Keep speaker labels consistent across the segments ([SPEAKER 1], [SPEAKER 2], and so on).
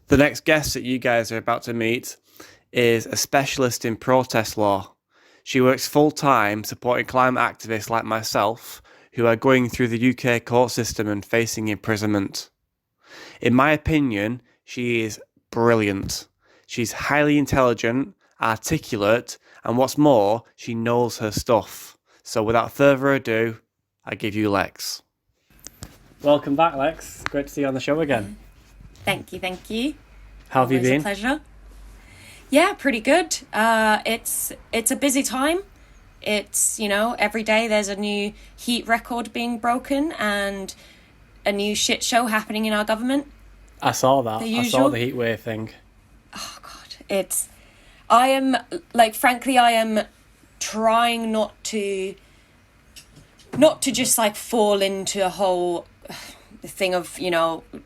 [SPEAKER 1] The next guest that you guys are about to meet is a specialist in protest law. She works full time supporting climate activists like myself who are going through the UK court system and facing imprisonment. In my opinion, she is brilliant. She's highly intelligent, articulate, and what's more, she knows her stuff. So without further ado, I give you Lex. Welcome back, Lex. Great to see you on the show again.
[SPEAKER 2] Thank you.
[SPEAKER 1] How have you been?
[SPEAKER 2] A pleasure. Yeah, pretty good. It's a busy time. It's, every day there's a new heat record being broken and a new shit show happening in our government.
[SPEAKER 1] I saw that. I saw the heat wave thing.
[SPEAKER 2] Oh, God. Frankly, I am trying not to just fall into a whole thing of,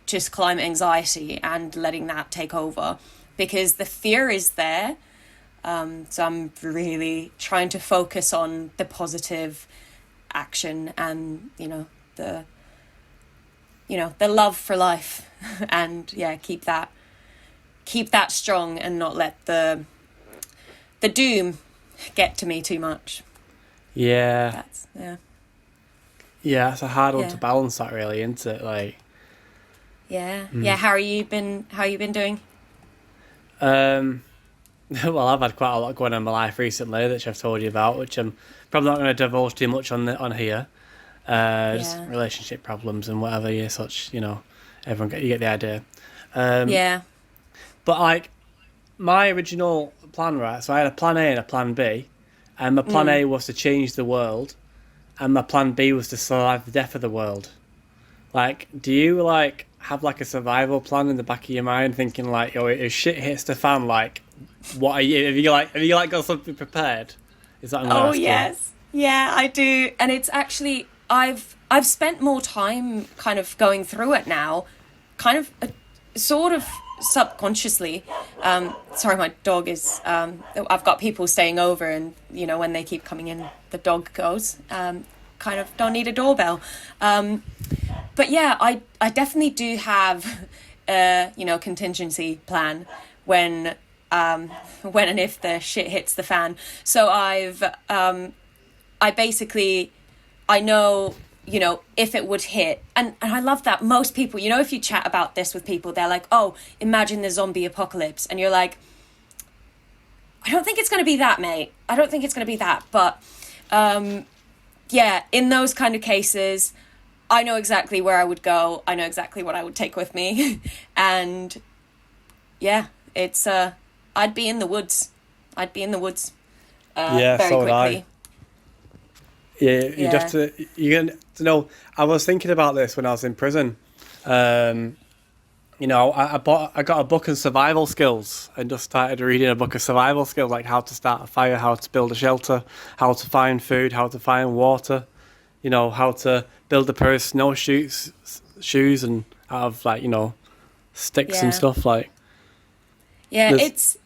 [SPEAKER 2] just climate anxiety and letting that take over, because the fear is there. So I'm really trying to focus on the positive action and, the love for life and keep that strong and not let the doom get to me too much.
[SPEAKER 1] Yeah. Yeah, it's a hard one to balance that, really, isn't it?
[SPEAKER 2] Yeah. How you been doing?
[SPEAKER 1] Well, I've had quite a lot going on in my life recently, which I've told you about, which I'm probably not going to divulge too much on here. Just relationship problems and whatever. You get the idea. But my original plan, right? So I had a plan A and a plan B, and my plan A was to change the world, and my plan B was to survive the death of the world. Do you have a survival plan in the back of your mind, thinking if shit hits the fan, what are you? Have you got something prepared? Is that?
[SPEAKER 2] Oh yes, yeah, I do, and it's actually I've spent more time kind of going through it now, kind of sort of subconsciously. Sorry, my dog is. I've got people staying over, and when they keep coming in, the dog goes. Kind of don't need a doorbell. But yeah, I definitely do have contingency plan when and if the shit hits the fan. So I know, if it would hit, and I love that most people, if you chat about this with people, they're like, oh, imagine the zombie apocalypse, and you're like, I don't think it's going to be that, mate. I don't think it's going to be that, but in those kind of cases, I know exactly where I would go. I know exactly what I would take with me. And it's I'd be in the woods. Very
[SPEAKER 1] so would
[SPEAKER 2] quickly.
[SPEAKER 1] I. You'd have to. You're going to know. I was thinking about this when I was in prison. I got a book on survival skills and just started reading a book of survival skills, like how to start a fire, how to build a shelter, how to find food, how to find water, how to build a pair of snowshoes, and out of sticks and stuff .
[SPEAKER 2] It's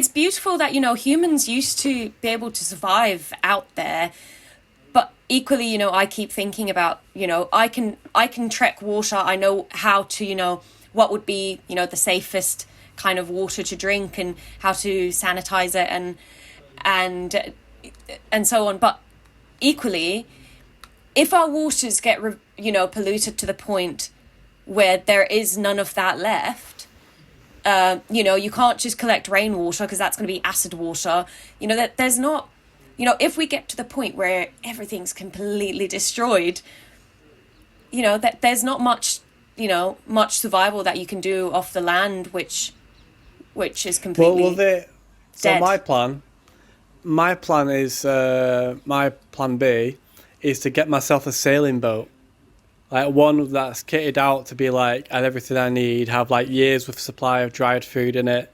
[SPEAKER 2] beautiful that humans used to be able to survive out there, but equally I keep thinking about I can trek water. I know how to what would be the safest kind of water to drink and how to sanitize it and so on. But equally, if our waters get polluted to the point where there is none of that left, you can't just collect rainwater because that's going to be acid water. That there's not, if we get to the point where everything's completely destroyed, that there's not much survival that you can do off the land, which is completely dead.
[SPEAKER 1] So my plan is my plan B is to get myself a sailing boat, one that's kitted out to be had everything I need, have years with supply of dried food in it,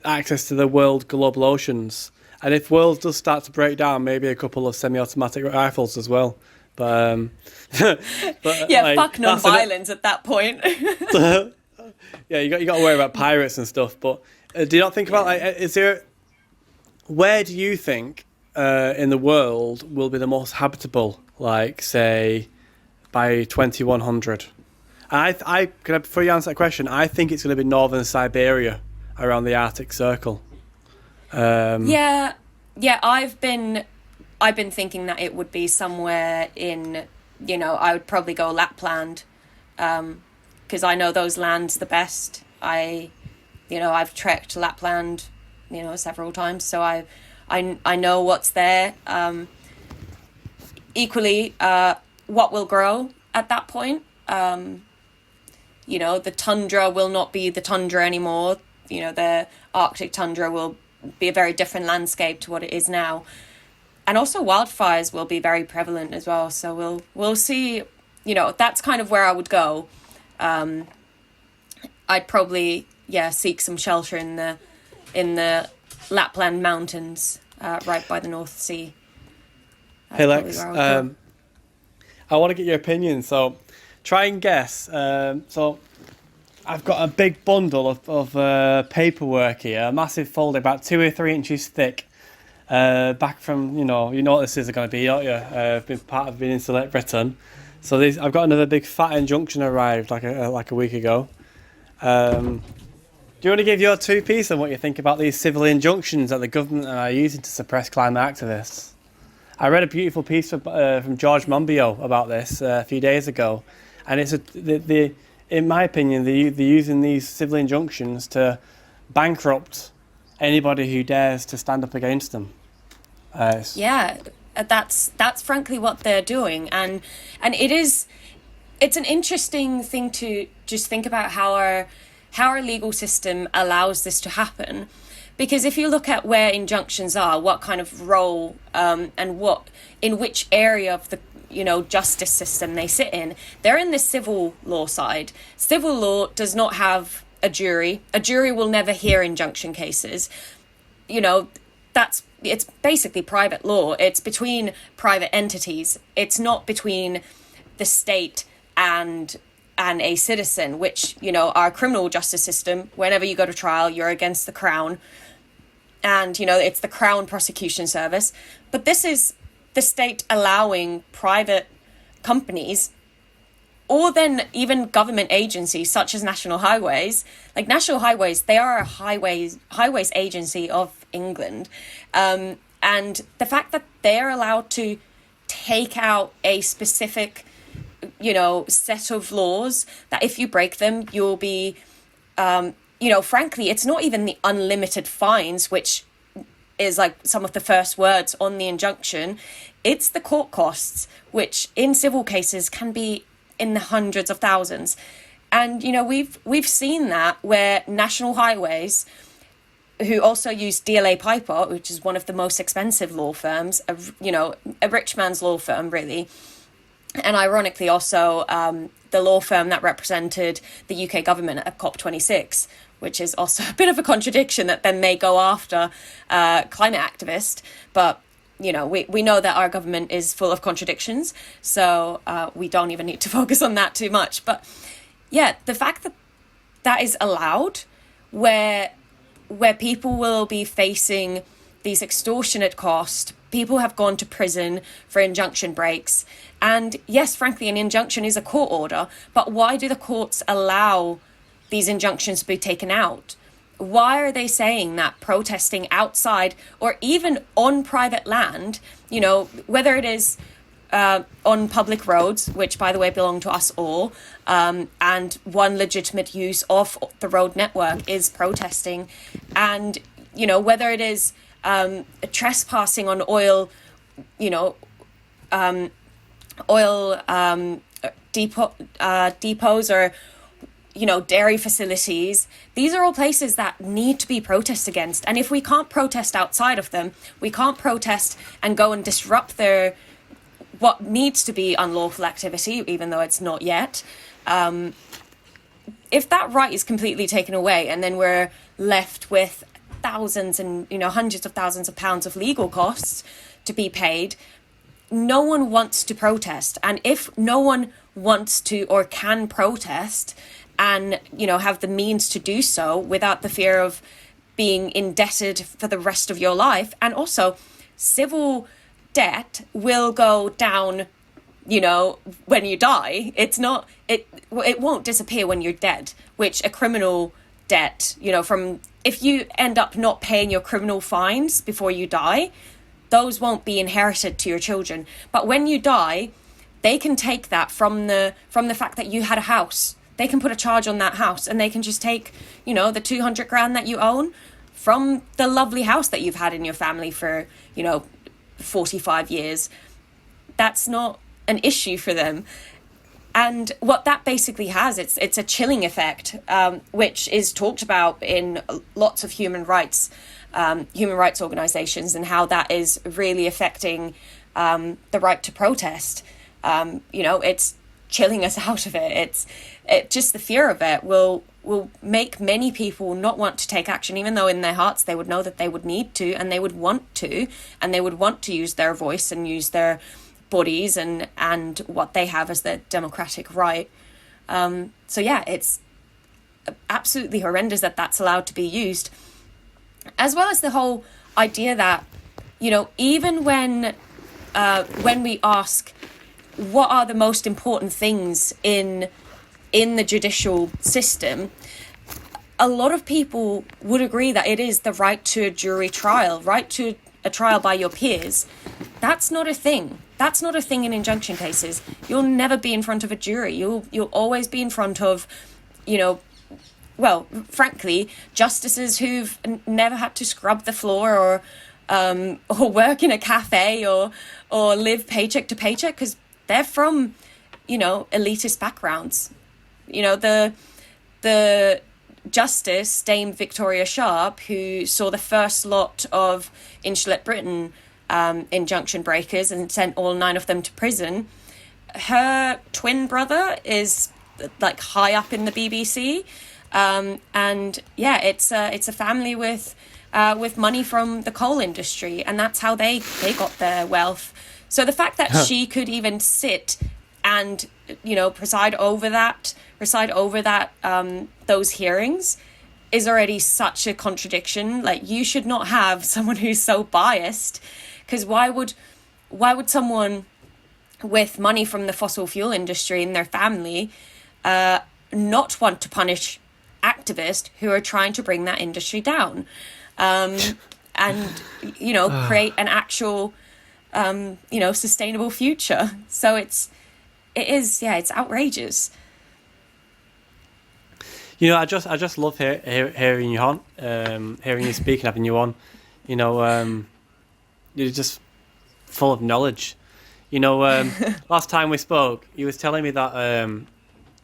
[SPEAKER 1] access to the world global oceans, and if world does start to break down, maybe a couple of semi-automatic rifles as well. But
[SPEAKER 2] fuck non-violence at that point.
[SPEAKER 1] You got to worry about pirates and stuff. But do you not think about where do you think in the world will be the most habitable? Say by 2100. Before you answer that question, I think it's going to be northern Siberia around the Arctic Circle.
[SPEAKER 2] Yeah, I've been thinking that it would be somewhere in, I would probably go Lapland, because I know those lands the best. I've trekked Lapland, several times, so I know what's there. Equally, what will grow at that point. The tundra will not be the tundra anymore. The Arctic tundra will be a very different landscape to what it is now. And also wildfires will be very prevalent as well. So we'll see, that's kind of where I would go. I'd probably, seek some shelter in the Lapland mountains, right by the North Sea. That's
[SPEAKER 1] hey Lex,
[SPEAKER 2] I
[SPEAKER 1] I want to get your opinion. So try and guess. So I've got a big bundle of paperwork here, a massive folder about 2 or 3 inches thick. Back from, you know what this is going to be, don't you? I've been part of being in Select Britain. So I've got another big fat injunction arrived like a week ago. Do you want to give your 2 piece on what you think about these civil injunctions that the government are using to suppress climate activists? I read a beautiful piece from George Monbiot about this a few days ago, and it's in my opinion, they're using these civil injunctions to bankrupt anybody who dares to stand up against them.
[SPEAKER 2] That's frankly what they're doing, and it's an interesting thing to just think about how our legal system allows this to happen, because if you look at where injunctions are, what kind of role and in which area of the justice system they sit in, they're in the civil law side. Civil law does not have a jury. A jury will never hear injunction cases. It's basically private law. It's between private entities. It's not between the state and a citizen, which, our criminal justice system, whenever you go to trial, you're against the Crown. And, it's the Crown Prosecution Service. But this is the state allowing private companies, or then even government agencies such as National Highways. Like National Highways, they are a highways agency of England. And the fact that they're allowed to take out a specific, set of laws that if you break them, you'll be, frankly, it's not even the unlimited fines, which is like some of the first words on the injunction. It's the court costs, which in civil cases can be in the hundreds of thousands. And, we've seen that where National Highways, who also use DLA Piper, which is one of the most expensive law firms, a rich man's law firm, really. And ironically, also the law firm that represented the UK government at COP26, which is also a bit of a contradiction that then they go after climate activists. But, we know that our government is full of contradictions, so we don't even need to focus on that too much. But yeah, the fact that is allowed, where people will be facing these extortionate costs, people have gone to prison for injunction breaks. And yes, frankly, an injunction is a court order, but why do the courts allow these injunctions to be taken out? Why are they saying that protesting outside or even on private land, whether it is on public roads, which, by the way, belong to us all, and one legitimate use of the road network is protesting, and, whether it is trespassing on oil depots or dairy facilities. These are all places that need to be protested against, and if we can't protest outside of them, we can't protest and go and disrupt what needs to be unlawful activity, even though it's not yet. If that right is completely taken away, and then we're left with thousands and hundreds of thousands of pounds of legal costs to be paid, no one wants to protest. And if no one wants to or can protest and have the means to do so without the fear of being indebted for the rest of your life, and also civil debt will go down when you die. It won't disappear when you're dead, which a criminal debt, from if you end up not paying your criminal fines before you die, those won't be inherited to your children. But when you die, they can take that from the fact that you had a house. They can put a charge on that house, and they can just take, the 200 grand that you own from the lovely house that you've had in your family for, 45 years. That's not an issue for them. And what that basically has, it's a chilling effect, which is talked about in lots of human rights organizations, and how that is really affecting the right to protest. It's chilling us out of it. Just the fear of it will make many people not want to take action, even though in their hearts they would know that they would need to, and they would want to, and they would want to use their voice and use their bodies and what they have as their democratic right. So yeah, it's absolutely horrendous that that's allowed to be used, as well as the whole idea that, even when we ask what are the most important things in the judicial system, a lot of people would agree that it is the right to a jury trial, right to a trial by your peers. That's not a thing. That's not a thing in injunction cases. You'll never be in front of a jury. You'll always be in front of, frankly, justices who've never had to scrub the floor or work in a cafe or live paycheck to paycheck, because they're from, elitist backgrounds. The Justice, Dame Victoria Sharp, who saw the first lot of Insulet Britain injunction breakers and sent all 9 of them to prison, her twin brother is like high up in the BBC, and yeah, it's a family with money from the coal industry, and that's how they got their wealth. So the fact that she could even sit and preside over that those hearings is already such a contradiction. Like, you should not have someone who's so biased, because why would someone with money from the fossil fuel industry in their family not want to punish activists who are trying to bring that industry down, and create an actual sustainable future? So it's outrageous.
[SPEAKER 1] I just love hearing you on, hearing you speak and having you on. You're just full of knowledge. Last time we spoke, you was telling me that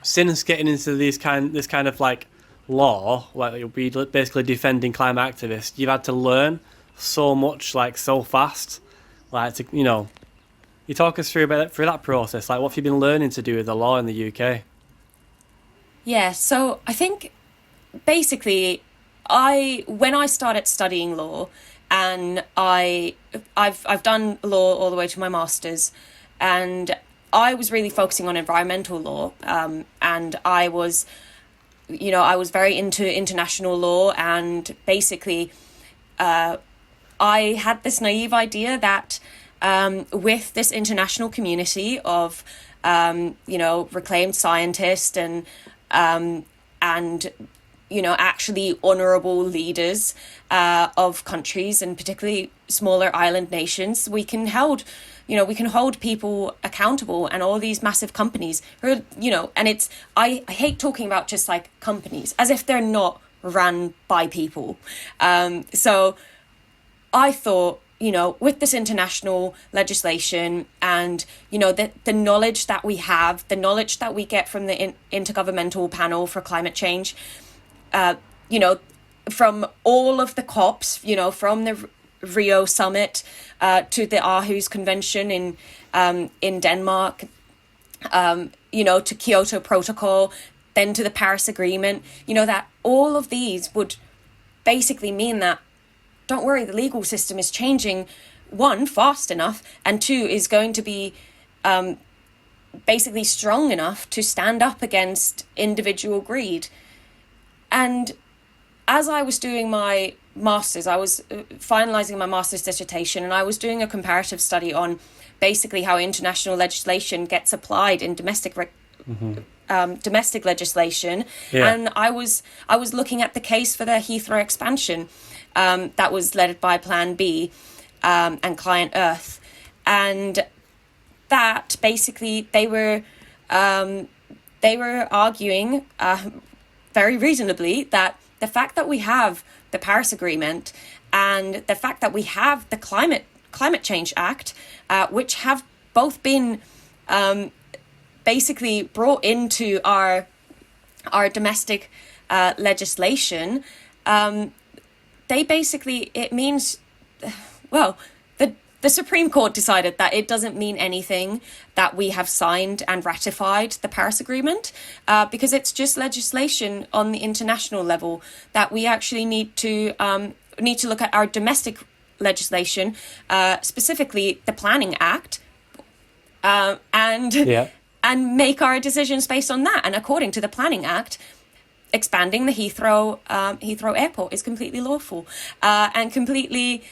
[SPEAKER 1] since getting into this kind of like law, like you'll be basically defending climate activists, you've had to learn so much, like so fast. Like, you talk us through that process. Like, what have you been learning to do with the law in the UK?
[SPEAKER 2] Yeah, so I think basically when I started studying law, and I've done law all the way to my master's, and I was really focusing on environmental law, and I was very into international law, and basically I had this naive idea that with this international community of reclaimed scientists and actually honourable leaders of countries, and particularly smaller island nations, we can hold people accountable, and all these massive companies who are, and it's, I hate talking about just like companies as if they're not run by people. So I thought, with this international legislation and, the knowledge that we have, the knowledge that we get from the Intergovernmental Panel for Climate Change, from all of the COPs, from the Rio Summit to the Aarhus Convention in Denmark, to Kyoto Protocol, then to the Paris Agreement, that all of these would basically mean that, don't worry, the legal system is changing, 1, fast enough, and 2, is going to be basically strong enough to stand up against individual greed. And as I was doing my master's, I was finalizing my master's dissertation, and I was doing a comparative study on basically how international legislation gets applied in domestic legislation.
[SPEAKER 1] Yeah.
[SPEAKER 2] And I was looking at the case for the Heathrow expansion that was led by Plan B and Client Earth, and that basically they were arguing very reasonably that the fact that we have the Paris Agreement and the fact that we have the Climate Change Act, which have both been basically brought into our domestic legislation, it means, well, the Supreme Court decided that it doesn't mean anything that we have signed and ratified the Paris Agreement, because it's just legislation on the international level, that we actually need to look at our domestic legislation, specifically the Planning Act, and make our decisions based on that. And according to the Planning Act, expanding the Heathrow Airport is completely lawful, and completely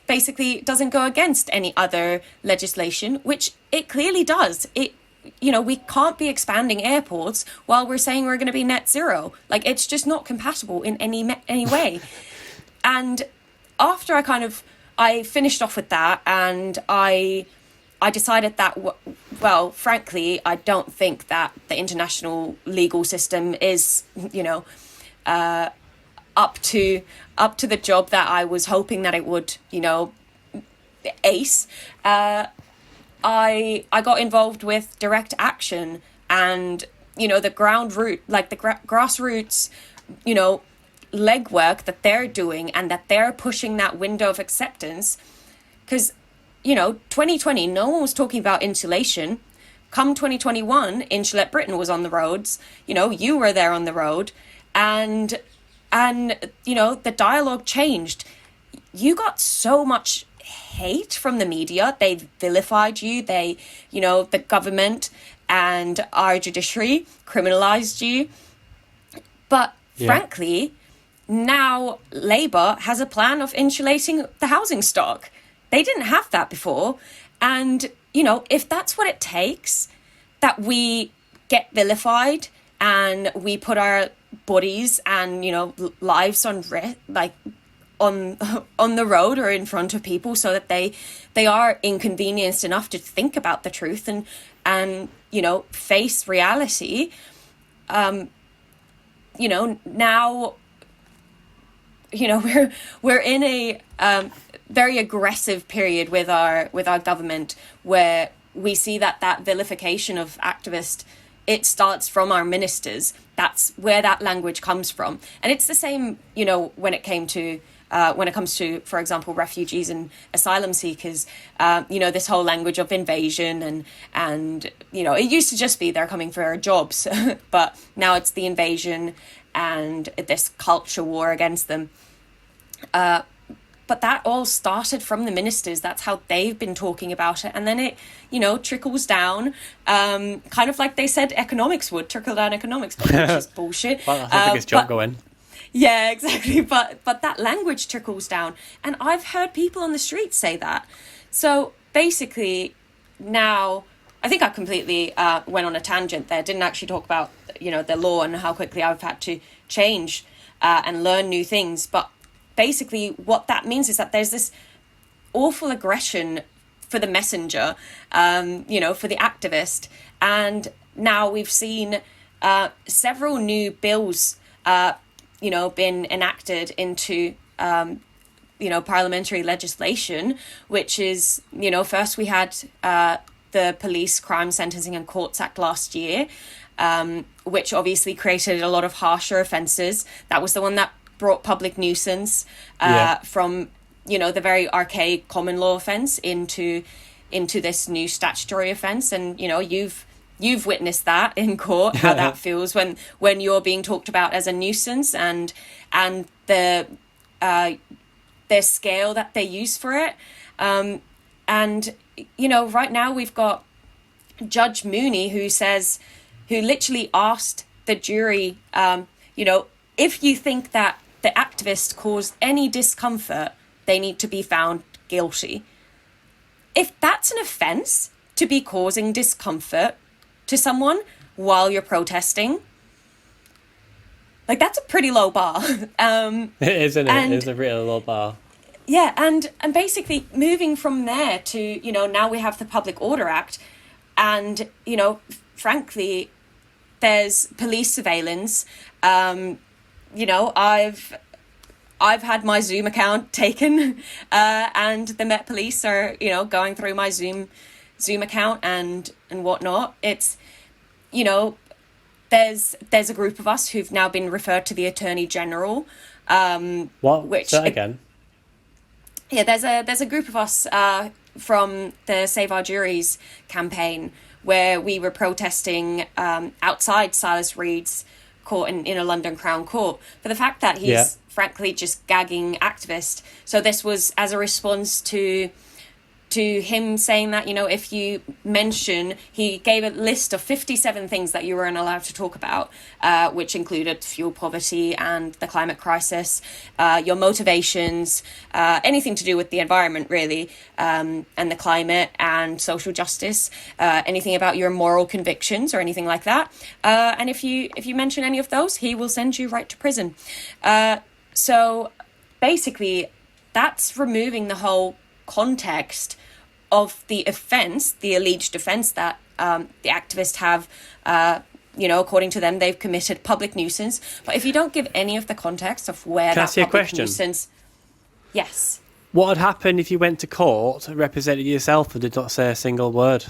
[SPEAKER 2] basically doesn't go against any other legislation, which it clearly does. We can't be expanding airports while we're saying we're going to be net zero. Like, it's just not compatible in any way. And after I finished off with that, and I decided that, well, frankly, I don't think that the international legal system is, up to the job that I was hoping that it would, ace. I got involved with Direct Action, and the grassroots, legwork that they're doing, and that they're pushing that window of acceptance, because 2020, no one was talking about insulation. Come 2021, Insulate Britain was on the roads. You were there on the road, and the dialogue changed. You got so much hate from the media. They vilified you. The government and our judiciary criminalized you. But frankly, now Labour has a plan of insulating the housing stock. They didn't have that before. And, if that's what it takes, that we get vilified and we put our bodies and, lives on the road or in front of people, so that they are inconvenienced enough to think about the truth and face reality. Now, we're in a very aggressive period with our government, where we see that vilification of activists, it starts from our ministers. That's where that language comes from. And it's the same, when it comes to, for example, refugees and asylum seekers, this whole language of invasion and it used to just be they're coming for our jobs, but now it's the invasion and this culture war against them. But that all started from the ministers. That's how they've been talking about it. And then it, trickles down, kind of like they said economics would, trickle down economics, which is bullshit.
[SPEAKER 1] Well, that's the biggest job going.
[SPEAKER 2] Yeah, exactly. But that language trickles down. And I've heard people on the street say that. So basically now, I think I completely went on a tangent there. Didn't actually talk about, the law and how quickly I've had to change and learn new things. But basically what that means is that there's this awful aggression for the messenger, for the activist. And now we've seen several new bills, been enacted into, parliamentary legislation, which is, first we had the Police Crime Sentencing and Courts Act last year, which obviously created a lot of harsher offences. That was the one that brought public nuisance from, the very archaic common law offence into this new statutory offence. And, you've witnessed that in court, how that feels when you're being talked about as a nuisance, and the scale that they use for it. And, right now we've got Judge Mooney who literally asked the jury, if you think that the activist caused any discomfort, they need to be found guilty. If that's an offence to be causing discomfort to someone while you're protesting, like, that's a pretty low bar.
[SPEAKER 1] Isn't it? It's a really low bar.
[SPEAKER 2] Yeah, and basically moving from there to, you know, now we have the Public Order Act, and, you know, frankly, there's police surveillance. You know, I've had my Zoom account taken, and the Met Police are, you know, going through my Zoom account and whatnot. It's, you know, there's a group of us who've now been referred to the Attorney General.
[SPEAKER 1] What?
[SPEAKER 2] Which,
[SPEAKER 1] say that again?
[SPEAKER 2] Yeah, there's a group of us from the Save Our Juries campaign where we were protesting outside Silas Reed's court in a London Crown Court for the fact that he's frankly just gagging activist. So this was as a response to him saying that, you know, if you mention, he gave a list of 57 things that you weren't allowed to talk about, which included fuel poverty and the climate crisis, your motivations, anything to do with the environment, really, and the climate and social justice, anything about your moral convictions or anything like that. And if you mention any of those, he will send you right to prison. So basically, that's removing the whole context of the offence, the alleged offence that the activists have, you know, according to them, they've committed public nuisance. But if you don't give any of the context of where
[SPEAKER 1] Can I
[SPEAKER 2] that
[SPEAKER 1] ask you a
[SPEAKER 2] public
[SPEAKER 1] question?
[SPEAKER 2] nuisance... Yes.
[SPEAKER 1] What would happen if you went to court, represented yourself, and did not say a single word?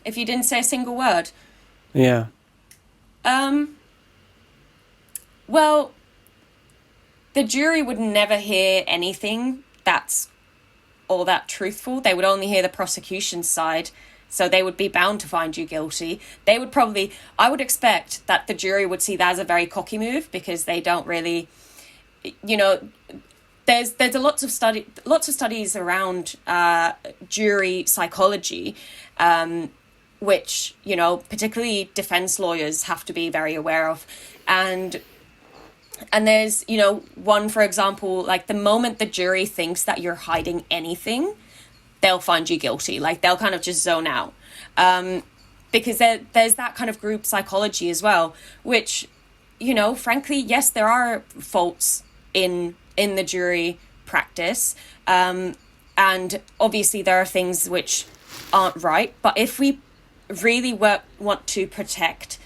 [SPEAKER 2] If you didn't say a single word?
[SPEAKER 1] Yeah.
[SPEAKER 2] Well, the jury would never hear anything that's all that truthful. They would only hear the prosecution's side, so they would be bound to find you guilty. They would probably, I would expect that the jury would see that as a very cocky move, because they don't really, you know, there's lots of studies around jury psychology, which, you know, particularly defense lawyers have to be very aware of. And there's, you know, one, for example, like the moment the jury thinks that you're hiding anything, they'll find you guilty. Like, they'll kind of just zone out. Because there's that kind of group psychology as well, which, you know, frankly, yes, there are faults in the jury practice. And obviously there are things which aren't right. But if we really want to protect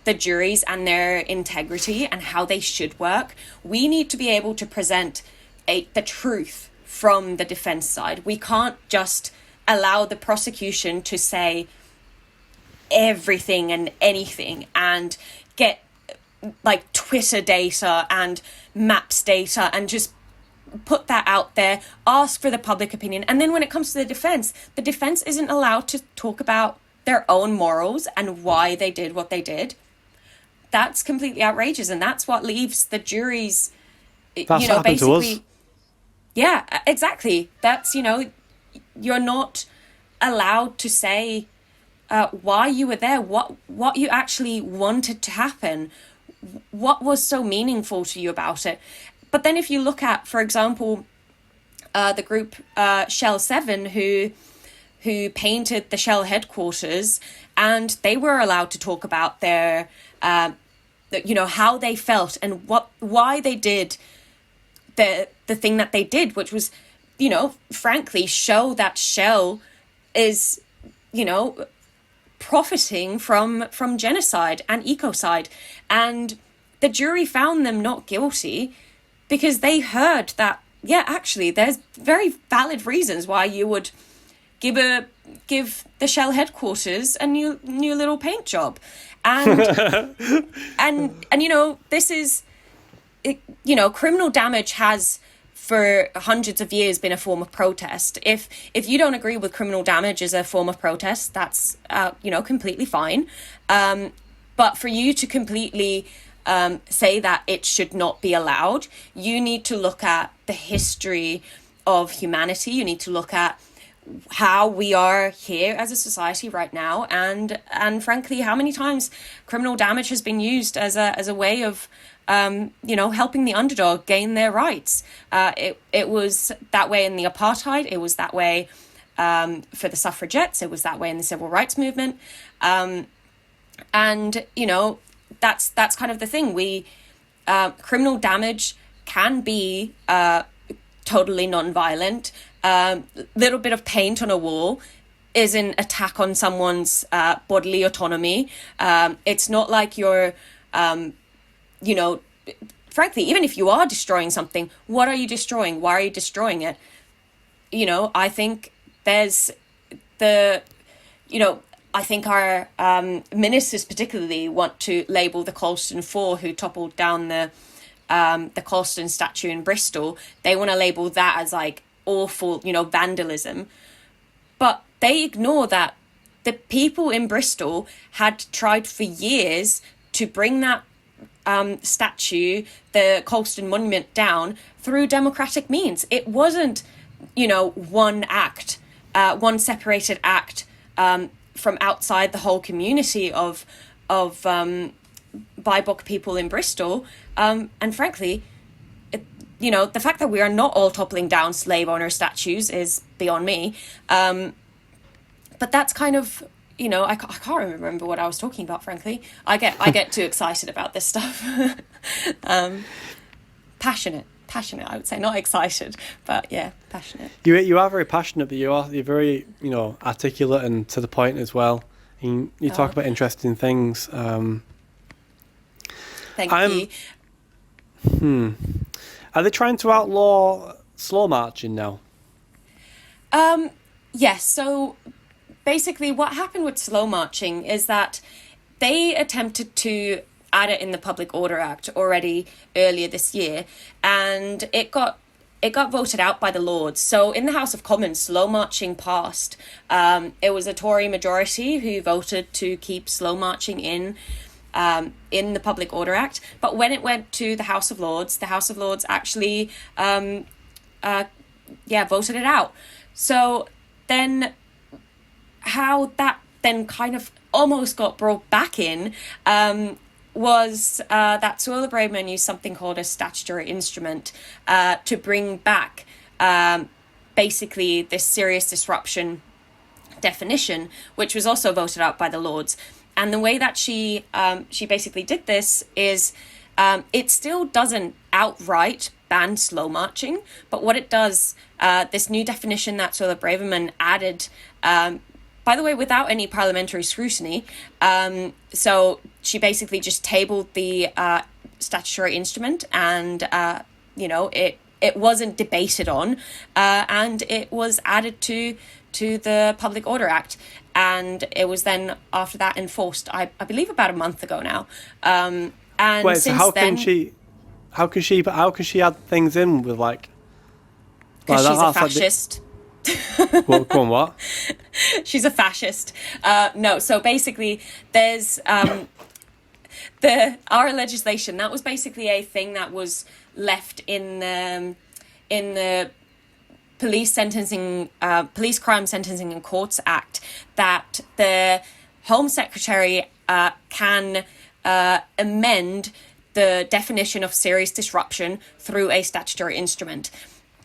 [SPEAKER 2] the juries and their integrity and how they should work, we need to be able to present the truth from the defense side. We can't just allow the prosecution to say everything and anything and get like Twitter data and maps data and just put that out there, ask for the public opinion. And then when it comes to the defense isn't allowed to talk about their own morals and why they did what they did. That's completely outrageous, and that's what leaves the juries,
[SPEAKER 1] That's
[SPEAKER 2] you know,
[SPEAKER 1] what happened
[SPEAKER 2] basically.
[SPEAKER 1] to us.
[SPEAKER 2] Yeah, exactly. That's, you know, you're not allowed to say why you were there, what you actually wanted to happen, what was so meaningful to you about it. But then if you look at, for example, the group Shell 7, who painted the Shell headquarters, and they were allowed to talk about their, you know, how they felt and why they did the thing that they did, which was, you know, frankly, show that Shell is, you know, profiting from genocide and ecocide. And the jury found them not guilty because they heard that, yeah, actually, there's very valid reasons why you would give the Shell headquarters a new little paint job. And and you know, this is, you know, criminal damage has for hundreds of years been a form of protest. If you don't agree with criminal damage as a form of protest, that's you know, completely fine. But for you to completely say that it should not be allowed, you need to look at the history of humanity. You need to look at how we are here as a society right now, and frankly how many times criminal damage has been used as a way of helping the underdog gain their rights. It was that way in the apartheid, it was that way for the suffragettes, it was that way in the civil rights movement, and that's kind of the thing. Criminal damage can be totally non-violent. Little bit of paint on a wall is an attack on someone's bodily autonomy. It's not like you're, frankly, even if you are destroying something, what are you destroying? Why are you destroying it? I think there's I think our ministers particularly want to label the Colston Four who toppled down the Colston statue in Bristol. They want to label that as like awful, vandalism. But they ignore that the people in Bristol had tried for years to bring that statue, the Colston Monument, down through democratic means. It wasn't, one act, one separated act from outside the whole community of BIPOC people in Bristol. And frankly, the fact that we are not all toppling down slave owner statues is beyond me. But that's kind of, I can't remember what I was talking about, frankly. I get too excited about this stuff. Passionate, I would say. Not excited, but yeah, passionate.
[SPEAKER 1] You are very passionate, but you're very, articulate and to the point as well. You talk about interesting things.
[SPEAKER 2] Thank you.
[SPEAKER 1] Are they trying to outlaw slow marching now?
[SPEAKER 2] Yes, so basically what happened with slow marching is that they attempted to add it in the Public Order Act already earlier this year, and it got voted out by the Lords. So in the House of Commons, slow marching passed. It was a Tory majority who voted to keep slow marching in the Public Order Act. But when it went to the House of Lords actually voted it out. So then how that then kind of almost got brought back in was that Suella Braverman used something called a statutory instrument to bring back basically this serious disruption definition, which was also voted out by the Lords. And the way that she basically did this is it still doesn't outright ban slow marching, but what it does, this new definition that Suella Braverman added, by the way, without any parliamentary scrutiny, so she basically just tabled the statutory instrument, and it wasn't debated on, and it was added to the Public Order Act, and it was then after that enforced, I believe about a month ago now. And
[SPEAKER 1] wait,
[SPEAKER 2] since
[SPEAKER 1] so
[SPEAKER 2] then,
[SPEAKER 1] how can she add things in with like?
[SPEAKER 2] Because she's a fascist.
[SPEAKER 1] Well, go on, what?
[SPEAKER 2] She's a fascist. No, so basically, there's our legislation that was basically a thing that was left in the Police Crime Sentencing and Courts Act, that the Home Secretary can amend the definition of serious disruption through a statutory instrument.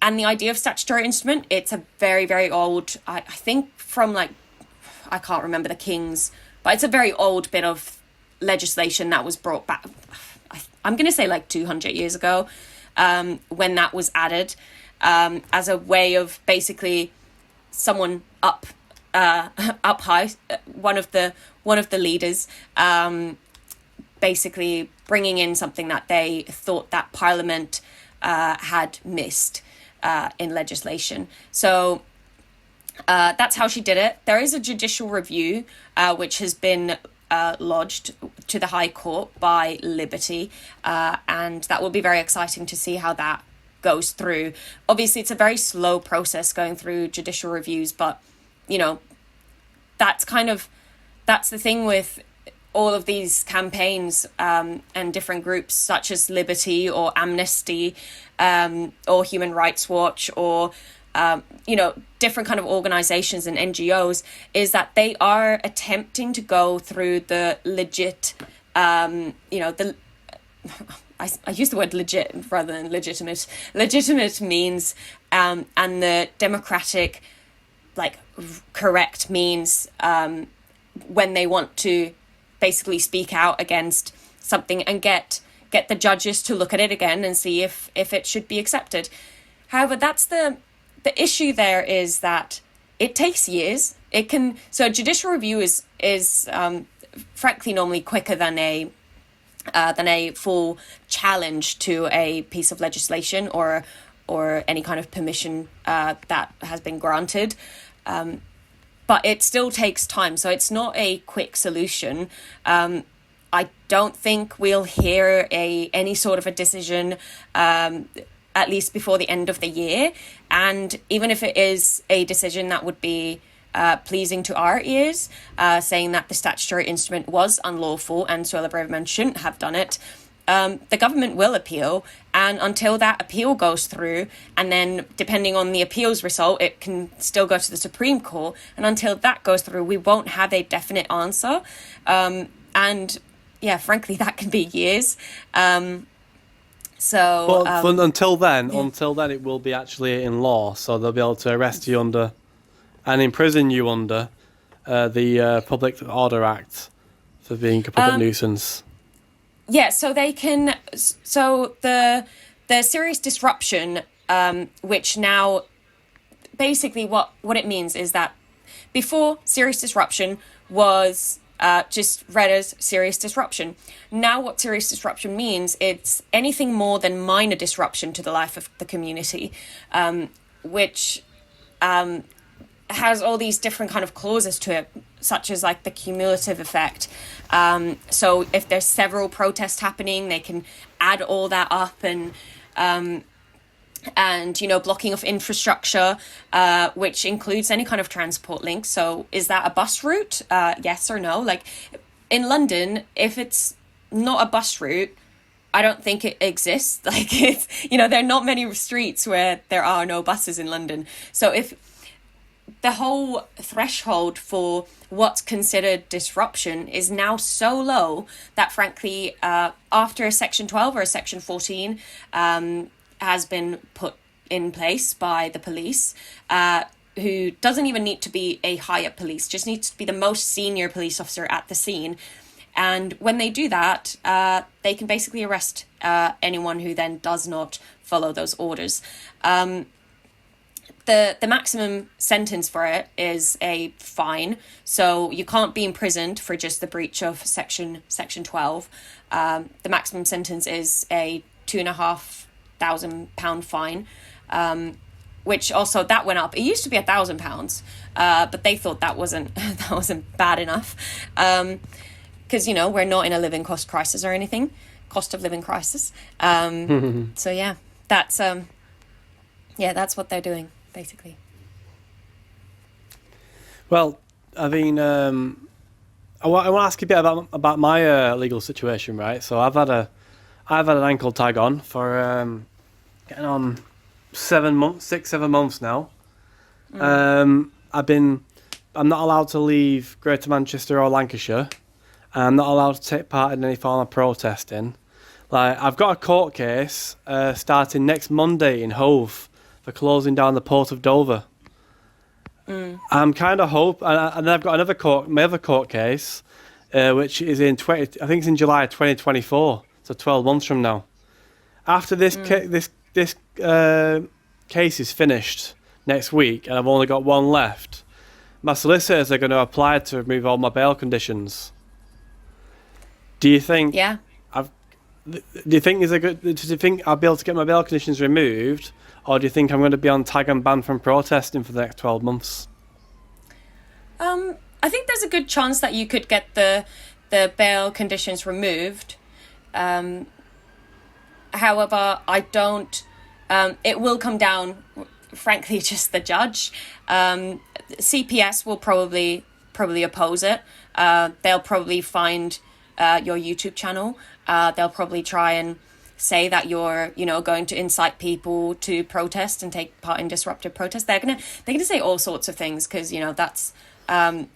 [SPEAKER 2] And the idea of statutory instrument, it's a very, very old, I think from I can't remember the Kings, but it's a very old bit of legislation that was brought back, I'm going to say 200 years ago, when that was added as a way of basically someone up high, one of the leaders, basically bringing in something that they thought that Parliament had missed in legislation. So that's how she did it. There is a judicial review which has been lodged to the High Court by Liberty, and that will be very exciting to see how that goes through. Obviously, it's a very slow process going through judicial reviews, but that's the thing with all of these campaigns and different groups such as Liberty or Amnesty or Human Rights Watch or different kind of organizations and NGOs, is that they are attempting to go through the legit, I use the word legit rather than legitimate. Legitimate means, and the democratic, like, correct means, when they want to basically speak out against something and get the judges to look at it again and see if it should be accepted. However, that's the issue there, is that it takes years. So judicial review is frankly normally quicker than a full challenge to a piece of legislation or any kind of permission that has been granted. But it still takes time, so it's not a quick solution. I don't think we'll hear any sort of a decision, at least before the end of the year. And even if it is a decision that would be pleasing to our ears, saying that the statutory instrument was unlawful and Suella Braverman shouldn't have done it, the government will appeal, and until that appeal goes through, and then depending on the appeals result, it can still go to the Supreme Court, and until that goes through, we won't have a definite answer. And yeah, frankly, that can be years.
[SPEAKER 1] Until then, it will be actually in law, so they'll be able to arrest you under and imprison you under the Public Order Act for being a public nuisance.
[SPEAKER 2] Yeah, so they can. So the serious disruption, which now basically what it means is that before, serious disruption was just read as serious disruption. Now what serious disruption means, it's anything more than minor disruption to the life of the community, which has all these different kind of clauses to it, such as like the cumulative effect. So if there's several protests happening, they can add all that up, and blocking of infrastructure, which includes any kind of transport link. So is that a bus route? Yes or no? Like in London, if it's not a bus route, I don't think it exists. Like it's, there are not many streets where there are no buses in London. So if the whole threshold for what's considered disruption is now so low that frankly, after a Section 12 or a Section 14 has been put in place by the police, who doesn't even need to be a higher police, just needs to be the most senior police officer at the scene. And when they do that, they can basically arrest anyone who then does not follow those orders. The maximum sentence for it is a fine, so you can't be imprisoned for just the breach of Section 12. The maximum sentence is a £2,500 fine, which also that went up. It used to be £1,000, but they thought that wasn't bad enough, because we're not in a living cost crisis or anything, cost of living crisis. So yeah, that's what they're doing, basically.
[SPEAKER 1] Well, I mean, I want to ask you a bit about my legal situation, right? So I've had an ankle tag on for getting on 7 months now. I'm not allowed to leave Greater Manchester or Lancashire. I'm not allowed to take part in any form of protesting. Like, I've got a court case starting next Monday in Hove for closing down the Port of Dover. I'm kind of and I've got my other court case, which is I think it's in July 2024, so 12 months from now. After this case is finished next week, and I've only got one left, my solicitors are going to apply to remove all my bail conditions. Do you think?
[SPEAKER 2] Yeah.
[SPEAKER 1] Do you think I'll be able to get my bail conditions removed, or do you think I'm going to be on tag and banned from protesting for the next 12 months?
[SPEAKER 2] I think there's a good chance that you could get the bail conditions removed. However, I don't. It will come down, frankly, just the judge. CPS will probably oppose it. They'll probably find your YouTube channel. They'll probably try and say that you're, going to incite people to protest and take part in disruptive protests. They're gonna say all sorts of things because that's
[SPEAKER 1] Why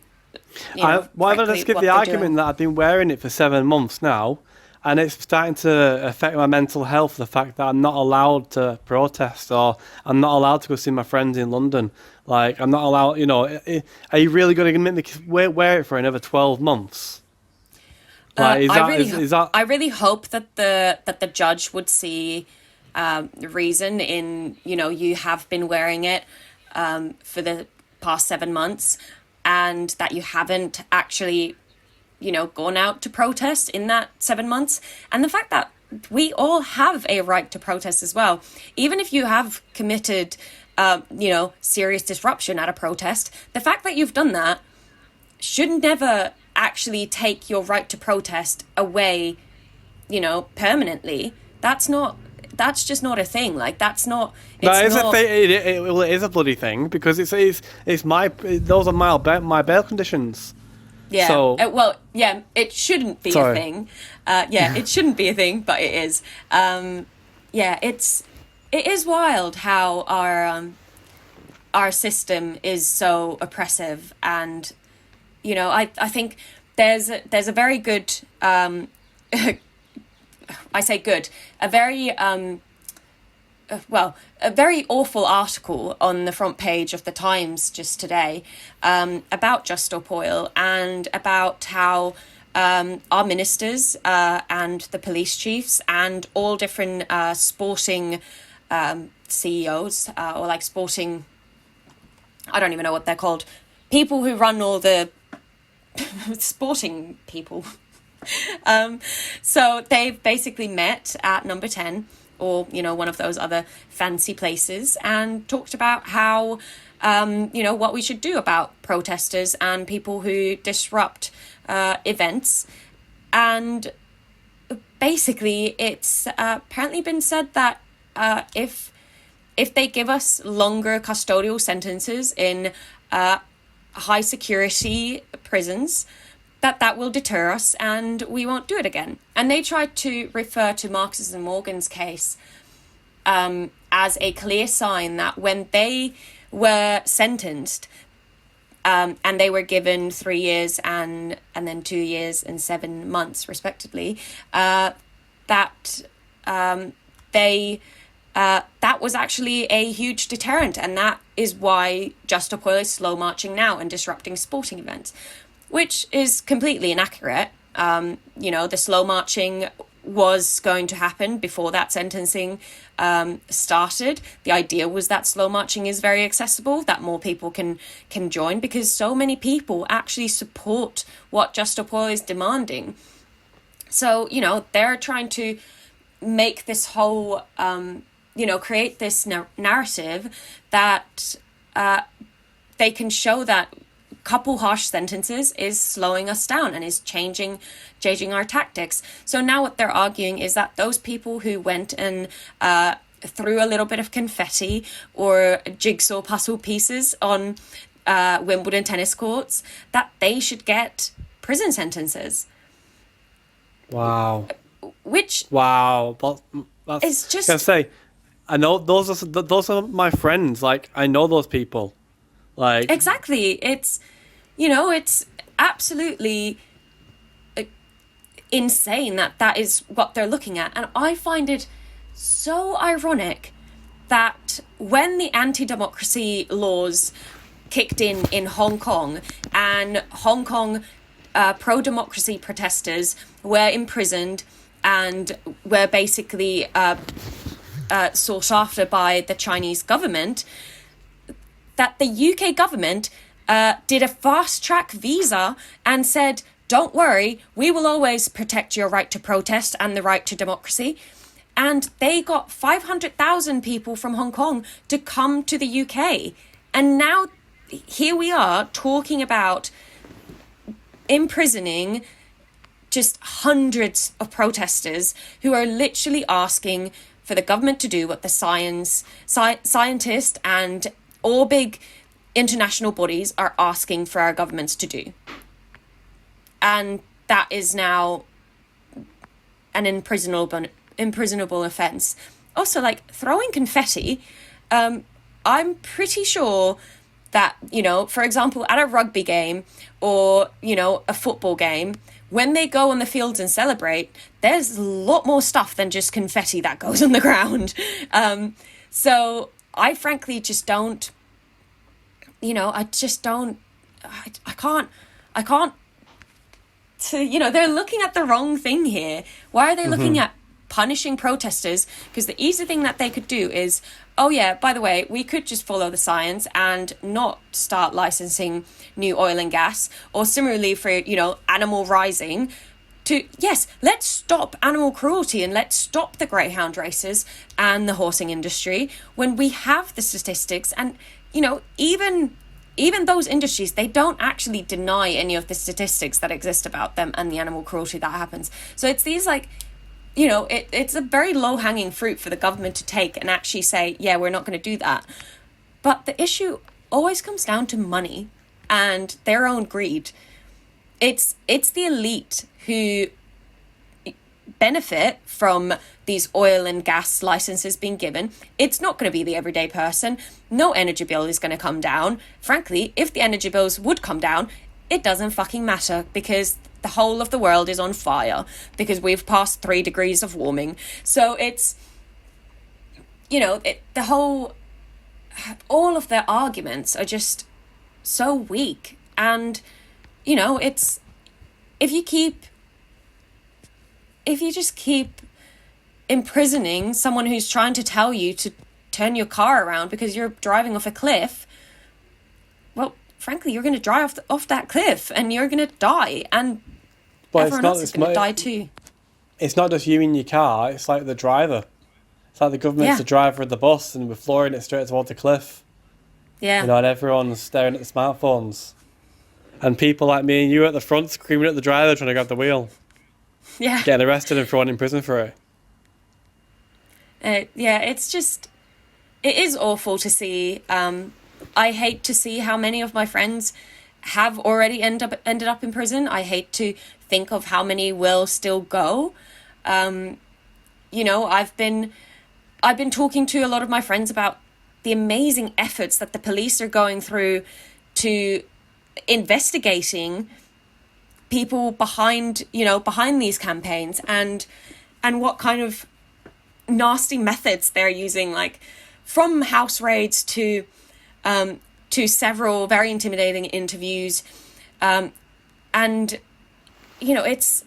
[SPEAKER 1] don't I just give the argument that I've been wearing it for 7 months now, and it's starting to affect my mental health, the fact that I'm not allowed to protest, or I'm not allowed to go see my friends in London. Like, I'm not allowed, are you really going to make me wear it for another 12 months? Like,
[SPEAKER 2] I really hope that the judge would see the reason in, you have been wearing it for the past 7 months, and that you haven't actually, gone out to protest in that 7 months. And the fact that we all have a right to protest as well. Even if you have committed, serious disruption at a protest, the fact that you've done that should never actually take your right to protest away, permanently. That's just not a thing. Like, that's not. It's
[SPEAKER 1] a thing. It is a bloody thing, because those are my bail conditions.
[SPEAKER 2] Yeah.
[SPEAKER 1] So,
[SPEAKER 2] it shouldn't be a thing. It shouldn't be a thing, but it is. It is wild how our system is so oppressive, and I think there's a very good I say good, a very a very awful article on the front page of the Times just today about Just Stop Oil, and about how our ministers and the police chiefs and all different sporting CEOs or like sporting, I don't even know what they're called, people who run all the sporting people. So they've basically met at Number 10, or one of those other fancy places, and talked about how what we should do about protesters and people who disrupt events. And basically it's apparently been said that if they give us longer custodial sentences in high security prisons, that will deter us and we won't do it again. And they tried to refer to Marx's and Morgan's case as a clear sign that when they were sentenced and they were given 3 years and then 2 years and 7 months respectively, that was actually a huge deterrent, and that is why Just Stop Oil is slow marching now and disrupting sporting events, which is completely inaccurate. The slow marching was going to happen before that sentencing started. The idea was that slow marching is very accessible, that more people can join, because so many people actually support what Just Stop Oil is demanding. So, they're trying to make this whole, create this narrative that they can show that couple harsh sentences is slowing us down and is changing our tactics. So now what they're arguing is that those people who went and threw a little bit of confetti or jigsaw puzzle pieces on Wimbledon tennis courts, that they should get prison sentences.
[SPEAKER 1] Wow. That's
[SPEAKER 2] it's just.
[SPEAKER 1] I say, I know those are my friends. Like, I know those people. Like,
[SPEAKER 2] exactly. It's absolutely insane that is what they're looking at. And I find it so ironic that when the anti-democracy laws kicked in Hong Kong, and Hong Kong pro-democracy protesters were imprisoned and were basically sought after by the Chinese government, that the UK government did a fast-track visa and said, don't worry, we will always protect your right to protest and the right to democracy. And they got 500,000 people from Hong Kong to come to the UK. And now here we are talking about imprisoning just hundreds of protesters who are literally asking for the government to do what the scientists and all big international bodies are asking for our governments to do. And that is now an imprisonable imprisonable offence. Also, like throwing confetti, I'm pretty sure that, you know, for example, at a rugby game or, you know, a football game, when they go on the fields and celebrate, there's a lot more stuff than just confetti that goes on the ground. So I frankly just don't, you know, I can't, you know, they're looking at the wrong thing here. Why are they looking at punishing protesters? Because the easy thing that they could do is, oh yeah, by the way, we could just follow the science and not start licensing new oil and gas, or similarly for, you know, animal rising. Yes, let's stop animal cruelty and let's stop the greyhound races and the horsing industry when we have the statistics. And, you know, even those industries, they don't actually deny any of the statistics that exist about them and the animal cruelty that happens. So it's these, like, you know, it's a very low-hanging fruit for the government to take and actually say, yeah, we're not going to do that. But the issue always comes down to money and their own greed. It's the elite who benefit from these oil and gas licenses being given. It's not going to be the everyday person. No energy bill is going to come down. Frankly, if the energy bills would come down, it doesn't fucking matter, because the whole of the world is on fire because we've passed 3 degrees of warming. So it's, you know, all of their arguments are just so weak. And, you know, it's, if you just keep imprisoning someone who's trying to tell you to turn your car around because you're driving off a cliff, well, frankly, you're going to drive off that cliff and you're going to die, and everyone else is going to die too.
[SPEAKER 1] It's not just you in your car, it's like the driver. It's like the government's the driver of the bus and we're flooring it straight towards the cliff.
[SPEAKER 2] Yeah.
[SPEAKER 1] You know, and everyone's staring at the smartphones. And people like me and you at the front screaming at the driver trying to grab the wheel.
[SPEAKER 2] Yeah.
[SPEAKER 1] Getting arrested and thrown in prison for
[SPEAKER 2] it. Yeah, it's just, it is awful to see. I hate to see how many of my friends have already ended up in prison. I hate to think of how many will still go. You know, I've been talking to a lot of my friends about the amazing efforts that the police are going through to investigating people behind these campaigns, and what kind of nasty methods they're using, like from house raids to several very intimidating interviews, and you know, it's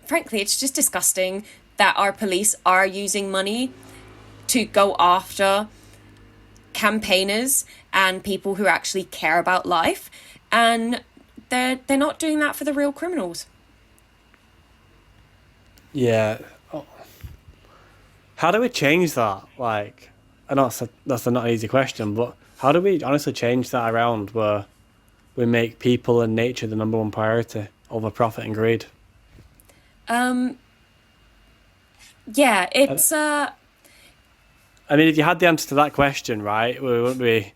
[SPEAKER 2] frankly, it's just disgusting that our police are using money to go after campaigners and people who actually care about life, and they're not doing that for the real criminals.
[SPEAKER 1] Yeah. Oh. How do we change that? Like, I know that's not an easy question, but how do we honestly change that around where we make people and nature the number one priority over profit and greed?
[SPEAKER 2] Yeah, it's
[SPEAKER 1] I mean, if you had the answer to that question, right, we wouldn't be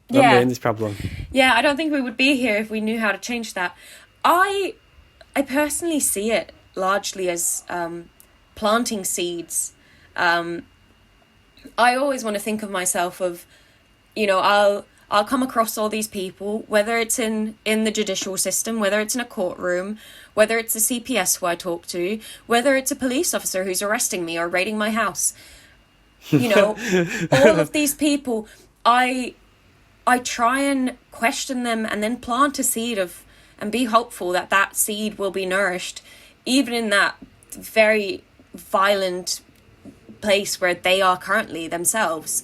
[SPEAKER 1] in this problem.
[SPEAKER 2] Yeah, I don't think we would be here if we knew how to change that. I personally see it largely as planting seeds. I always want to think of myself of, you know, I'll come across all these people, whether it's in the judicial system, whether it's in a courtroom, whether it's a CPS who I talk to, whether it's a police officer who's arresting me or raiding my house. You know, all of these people, I try and question them and then plant a seed and be hopeful that seed will be nourished, even in that very violent place where they are currently themselves.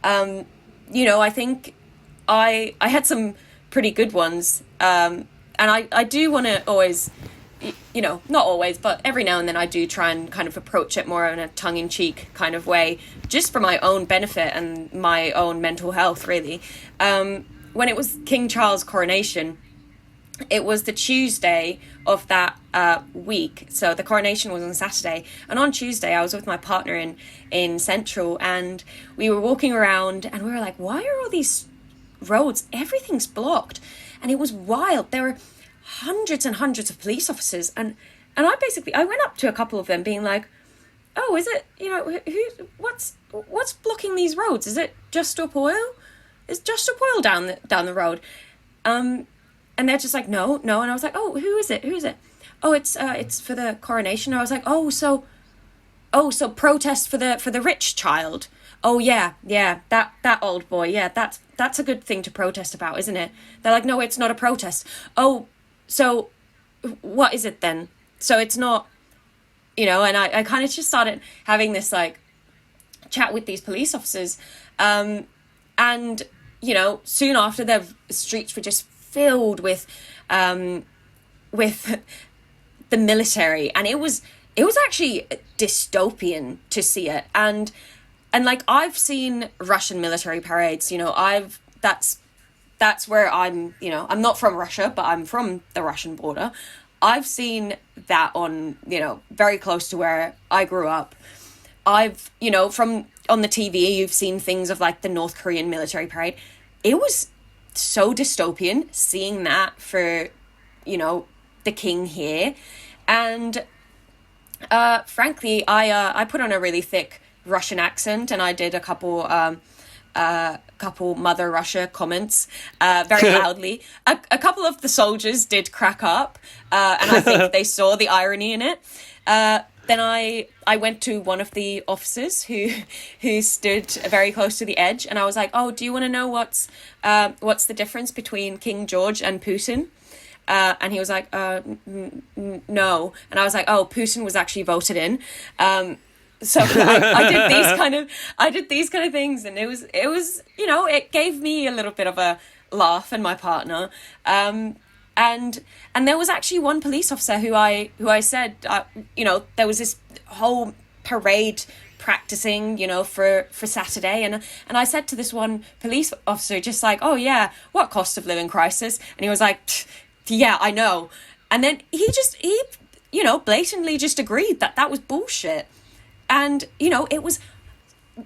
[SPEAKER 2] You know, I think I had some pretty good ones, and I do want to always, you know, not always, but every now and then I do try and kind of approach it more in a tongue-in-cheek kind of way, just for my own benefit and my own mental health, really. When it was King Charles' coronation, it was the Tuesday of that week. So the coronation was on Saturday. And on Tuesday, I was with my partner in Central, and we were walking around and we were like, why are all these roads, everything's blocked? And it was wild. There were hundreds and hundreds of police officers. And I went up to a couple of them being like, oh, is it, you know, what's blocking these roads? Is it Just Stop Oil? Is Just Stop Oil down the road? And they're just like, no. And I was like, oh, who is it? Oh, it's for the coronation. I was like, so protest for the rich child. Oh yeah, that old boy. Yeah, that's a good thing to protest about, isn't it? They're like, no, it's not a protest. Oh, so what is it then? So it's not, you know. And I kind of just started having this like chat with these police officers, and you know, soon after, the streets were just filled with the military, and it was actually dystopian to see it. And like, I've seen Russian military parades, you know, that's where I'm, you know, I'm not from Russia, but I'm from the Russian border. I've seen that on, you know, very close to where I grew up. I've, you know, from on the TV, you've seen things of like the North Korean military parade. It was so dystopian seeing that for, you know, the king here. And frankly, I put on a really thick Russian accent, and I did a couple Mother Russia comments very loudly. A couple of the soldiers did crack up, and I think they saw the irony in it. Then I went to one of the officers who stood very close to the edge, and I was like, oh, do you want to know what's the difference between King George and Putin? And he was like, no. And I was like, oh, Putin was actually voted in. So I did these kind of things, and it was, you know, it gave me a little bit of a laugh, and my partner. And there was actually one police officer who I said, you know, there was this whole parade practicing, you know, for Saturday, and I said to this one police officer, just like, oh yeah, what cost of living crisis? And he was like, yeah, I know. And then he you know, blatantly just agreed that was bullshit. And, you know, it was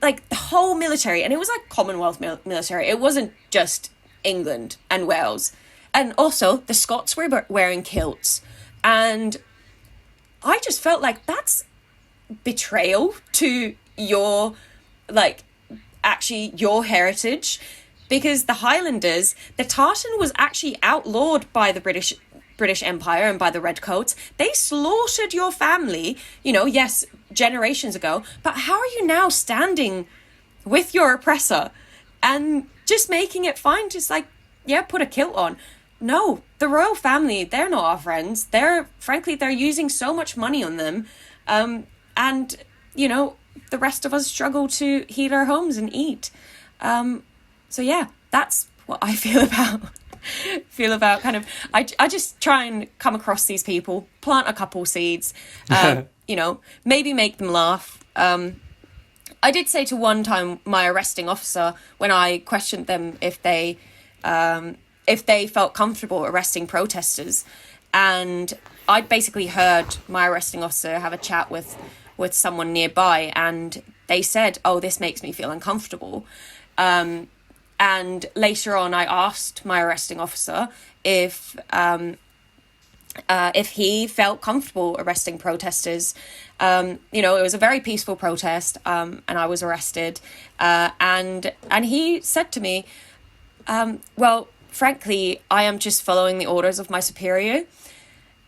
[SPEAKER 2] like the whole military, and it was like Commonwealth military. It wasn't just England and Wales. And also the Scots were wearing kilts. And I just felt like that's betrayal to your, like, actually your heritage. Because the Highlanders, the tartan was actually outlawed by the British Empire and by the Redcoats. They slaughtered your family, you know, yes, generations ago. But how are you now standing with your oppressor and just making it fine? Just like, yeah, put a kilt on. No, the royal family, they're not our friends. Frankly, they're using so much money on them. And, you know, the rest of us struggle to heat our homes and eat. So yeah, that's what I feel about kind of, I just try and come across these people, plant a couple seeds, you know, maybe make them laugh. I did say to one time my arresting officer, when I questioned them if they felt comfortable arresting protesters, and I'd basically heard my arresting officer have a chat with someone nearby, and they said, oh, this makes me feel uncomfortable. And later on, I asked my arresting officer if he felt comfortable arresting protesters. You know, it was a very peaceful protest, and I was arrested. And he said to me, well, frankly, I am just following the orders of my superior.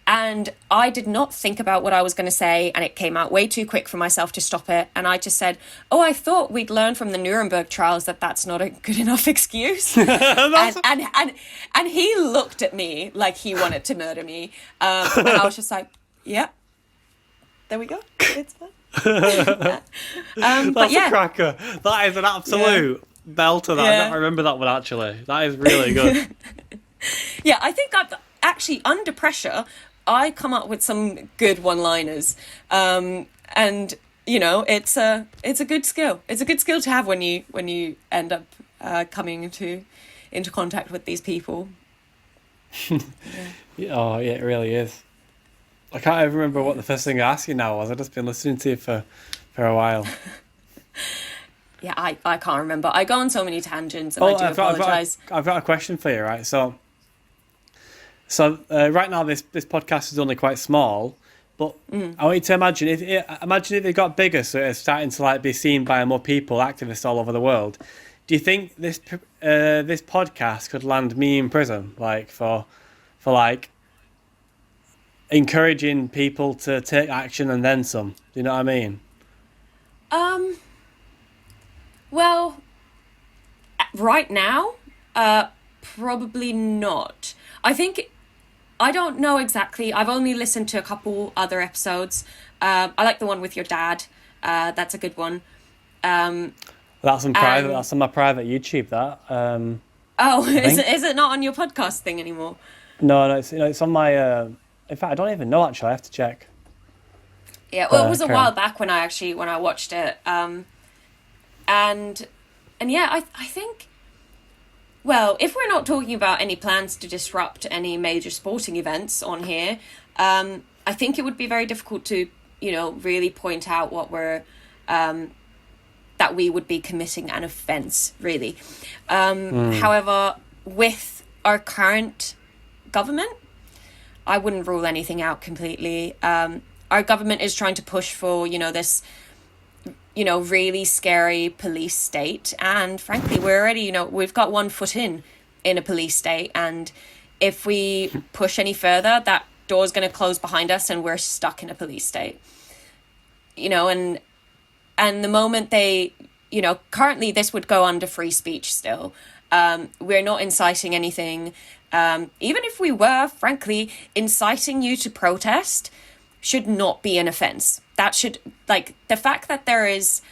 [SPEAKER 2] And I did not think about what I was going to say, and it came out way too quick for myself to stop it. And I just said, oh, I thought we'd learned from the Nuremberg trials that that's not a good enough excuse. and he looked at me like he wanted to murder me. And I was just like, yeah, there we go. It's fine.
[SPEAKER 3] That's a cracker. That is an absolute belter. I don't remember that one, actually. That is really good.
[SPEAKER 2] Yeah, I think I've actually, under pressure, I come up with some good one-liners, and you know, it's a good skill. It's a good skill to have when you end up coming into contact with these people.
[SPEAKER 3] Oh, yeah, it really is. I can't even remember what the first thing I asked you now was. I've just been listening to you for a while.
[SPEAKER 2] Yeah, I can't remember. I go on so many tangents, and I do apologise.
[SPEAKER 3] I've got a question for you, right? So right now this podcast is only quite small, But I want you to imagine if they got bigger, so it's starting to like be seen by more people, activists all over the world. Do you think this podcast could land me in prison, like for like encouraging people to take action and then some? Do you know what I mean?
[SPEAKER 2] Well, right now, probably not. I don't know exactly. I've only listened to a couple other episodes. I like the one with your dad. That's a good one.
[SPEAKER 3] That's on private. That's on my private YouTube. That.
[SPEAKER 2] Is it not on your podcast thing anymore?
[SPEAKER 3] No, it's on my. In fact, I don't even know actually. I have to check.
[SPEAKER 2] Yeah, well, it was a while back when I watched it. And yeah, I think. Well, if we're not talking about any plans to disrupt any major sporting events on here, I think it would be very difficult to, really point out what that we would be committing an offence, really. However, with our current government, I wouldn't rule anything out completely. Our government is trying to push for, this really scary police state. And frankly, we're already, we've got 1 foot in a police state. And if we push any further, that door's going to close behind us and we're stuck in a police state. And the moment they, currently this would go under free speech still. We're not inciting anything. Even if we were, frankly, inciting you to protest should not be an offence. That should, the fact that there is,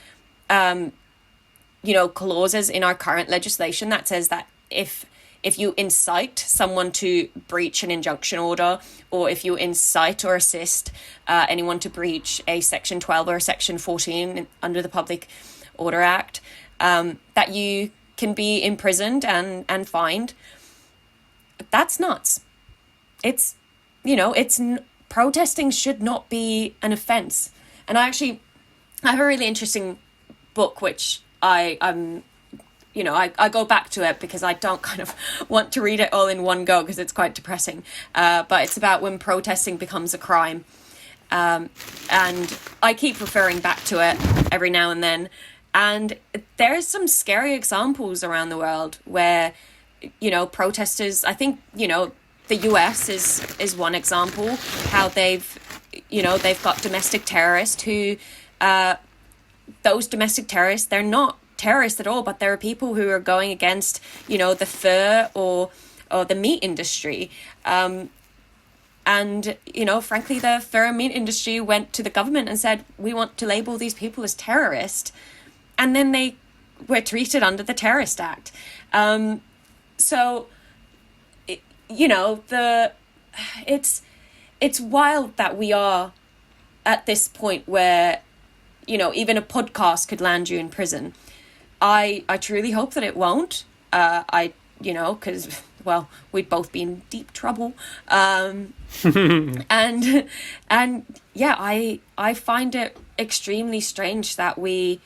[SPEAKER 2] clauses in our current legislation that says that if you incite someone to breach an injunction order, or if you incite or assist anyone to breach a Section 12 or a Section 14 under the Public Order Act, that you can be imprisoned and fined. That's nuts. Protesting should not be an offence. And I have a really interesting book, which I go back to it because I don't kind of want to read it all in one go because it's quite depressing. But it's about when protesting becomes a crime. And I keep referring back to it every now and then. And there's some scary examples around the world where, protesters, I think, the US is one example, how they've got domestic terrorists who, those domestic terrorists, they're not terrorists at all, but there are people who are going against, the fur or the meat industry. And, frankly, the fur and meat industry went to the government and said, we want to label these people as terrorists. And then they were treated under the Terrorist Act. It's wild that we are at this point where, even a podcast could land you in prison. I truly hope that it won't. Because, well, we'd both be in deep trouble. And yeah, I find it extremely strange that we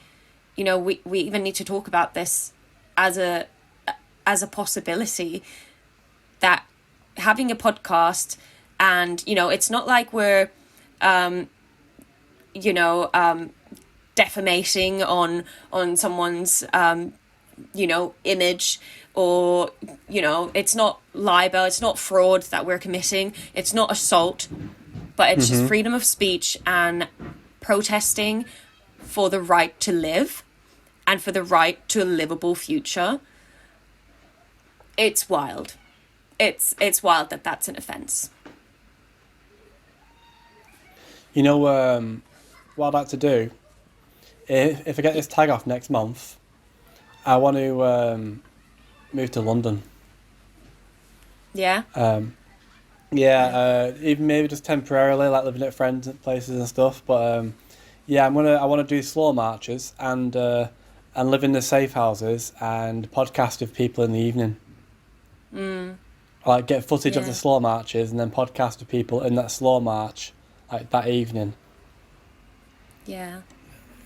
[SPEAKER 2] even need to talk about this as a possibility, that having a podcast and, it's not like we're, defamating on someone's, image, or, it's not libel, it's not fraud that we're committing, it's not assault, but it's just freedom of speech and protesting for the right to live and for the right to a livable future. It's wild. It's wild that that's an offence.
[SPEAKER 3] What I'd like to do, if I get this tag off next month, I want to move to London.
[SPEAKER 2] Yeah?
[SPEAKER 3] Even maybe just temporarily, like living at friends' places and stuff. But I want to do slow marches and live in the safe houses and podcast with people in the evening. Like get footage of the slow marches and then podcast with people in that slow march, like that evening.
[SPEAKER 2] Yeah.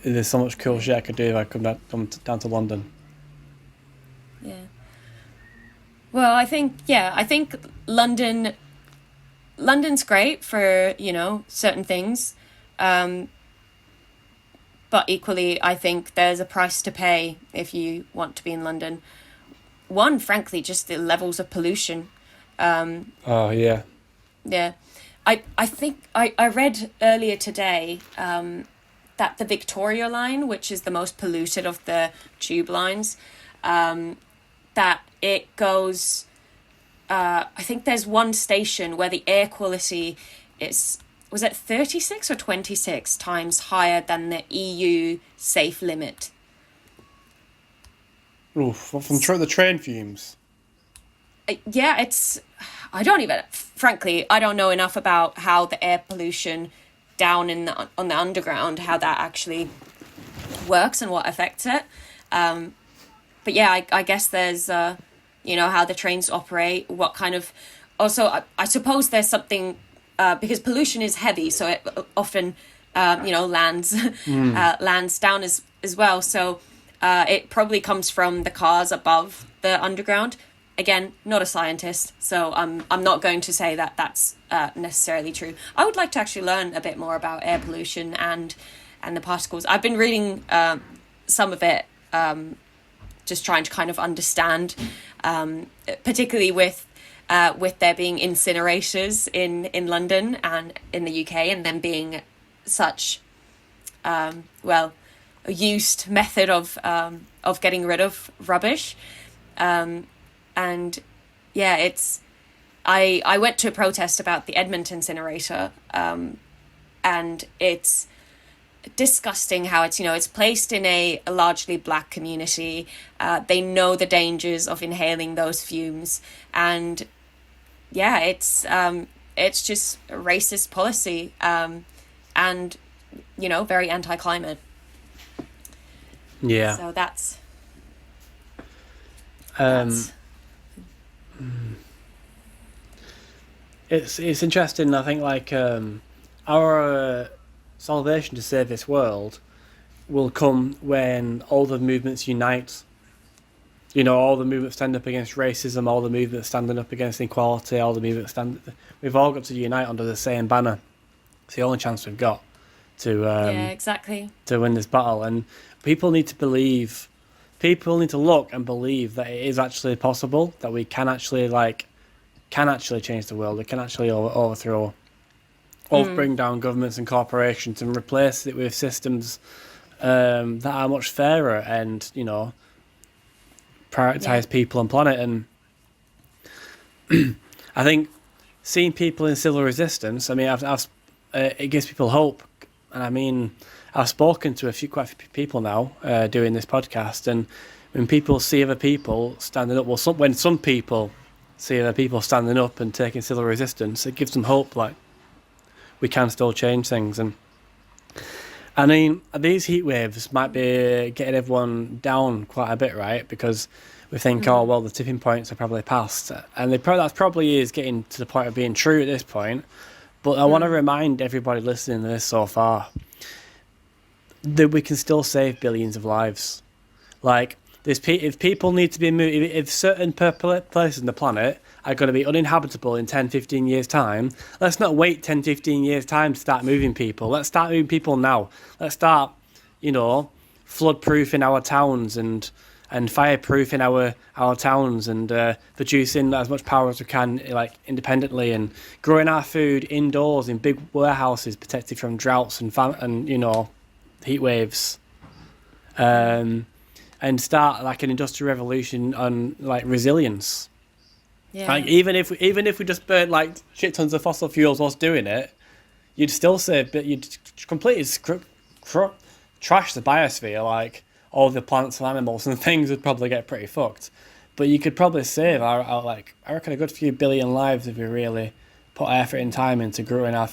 [SPEAKER 3] There's so much cool shit I could do if I come down to London.
[SPEAKER 2] Yeah. Well, I think London London's great for, certain things. But equally, I think there's a price to pay if you want to be in London. One, frankly, just the levels of pollution.
[SPEAKER 3] Oh yeah.
[SPEAKER 2] Yeah. I think I read earlier today that the Victoria line, which is the most polluted of the tube lines, that it goes... I think there's one station where the air quality is... Was it 36 or 26 times higher than the EU safe limit?
[SPEAKER 3] Oof, from the train fumes.
[SPEAKER 2] Yeah, it's... I don't even... Frankly, I don't know enough about how the air pollution down on the underground, how that actually works and what affects it. But yeah, I guess there's, how the trains operate, what kind of... Also, I suppose there's something... because pollution is heavy, so it often, lands lands down as well. So it probably comes from the cars above the underground. Again, not a scientist, so I'm not going to say that that's necessarily true. I would like to actually learn a bit more about air pollution and the particles. I've been reading some of it, just trying to kind of understand, particularly with there being incinerators in London and in the UK, and them being such, a used method of getting rid of rubbish. And yeah, it's... I went to a protest about the Edmonton incinerator, and it's disgusting how it's placed in a largely black community. They know the dangers of inhaling those fumes, and yeah, it's just a racist policy, and very anti-climate.
[SPEAKER 3] Yeah.
[SPEAKER 2] So that's
[SPEAKER 3] it's interesting. I think our salvation to save this world will come when all the movements unite. All the movements stand up against racism, all the movements standing up against inequality, all the movements we've all got to unite under the same banner. It's the only chance we've got to
[SPEAKER 2] exactly,
[SPEAKER 3] to win this battle. And people need to look and believe that it is actually possible, that we can actually change the world. We can actually overthrow or bring down governments and corporations and replace it with systems that are much fairer and prioritize people and planet. And I think seeing people in civil resistance, it gives people hope. And I've spoken to quite a few people now doing this podcast, and when people see other people standing up, when some people see other people standing up and taking civil resistance, it gives them hope, like we can still change things. And these heat waves might be getting everyone down quite a bit, right? Because we think, the tipping points are probably past, and that probably is getting to the point of being true at this point. But I want to remind everybody listening to this so far that we can still save billions of lives. Like, if people need to be moved, if certain places on the planet are going to be uninhabitable in 10, 15 years' time, let's not wait 10, 15 years' time to start moving people. Let's start moving people now. Let's start, flood-proofing our towns and fireproofing our towns, and producing as much power as we can, independently, and growing our food indoors in big warehouses protected from droughts and heat waves. And start an industrial revolution on resilience.
[SPEAKER 2] yeah.
[SPEAKER 3] Even if we just burnt shit tons of fossil fuels whilst doing it, you'd still save, but you'd completely trash the biosphere. All the plants and animals and things would probably get pretty fucked. But you could probably save I reckon a good few billion lives if we really put effort and time into growing our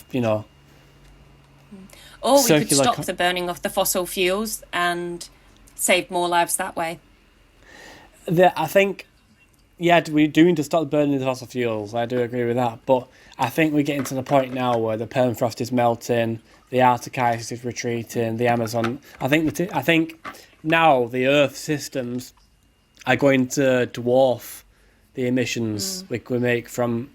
[SPEAKER 2] Or we could stop the burning of the fossil fuels and save more lives that way.
[SPEAKER 3] I think, we do need to stop burning the fossil fuels. I do agree with that. But I think we're getting to the point now where the permafrost is melting, the Arctic ice is retreating, the Amazon. I think now the Earth systems are going to dwarf the emissions we make from.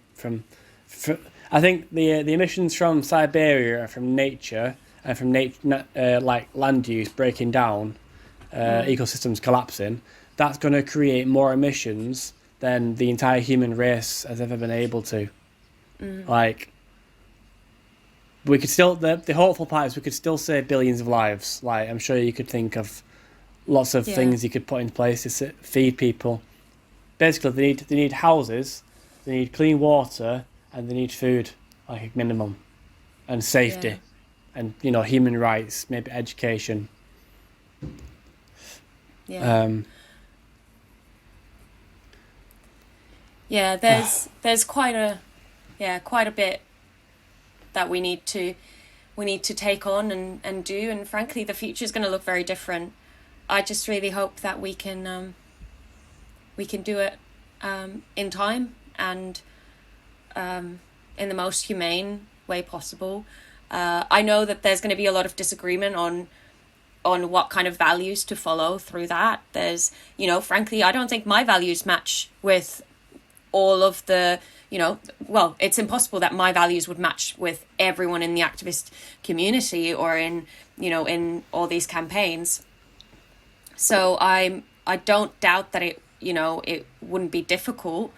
[SPEAKER 3] I think the emissions from Siberia and from nature and from like land use breaking down, ecosystems collapsing, that's going to create more emissions than the entire human race has ever been able to. Like, we could still, the hopeful part is we could still save billions of lives. Like, I'm sure you could think of lots of things you could put in place to feed people. Basically, they need houses, they need clean water, and they need food, like a minimum, and safety, and human rights, maybe education.
[SPEAKER 2] There's quite a bit that we need to take on and do, and frankly the future is going to look very different. I just really hope that we can do it in time and in the most humane way possible. I know that there's going to be a lot of disagreement on what kind of values to follow through that. There's, frankly, I don't think my values match with all of the, well, it's impossible that my values would match with everyone in the activist community or in all these campaigns. So I don't doubt that it wouldn't be difficult.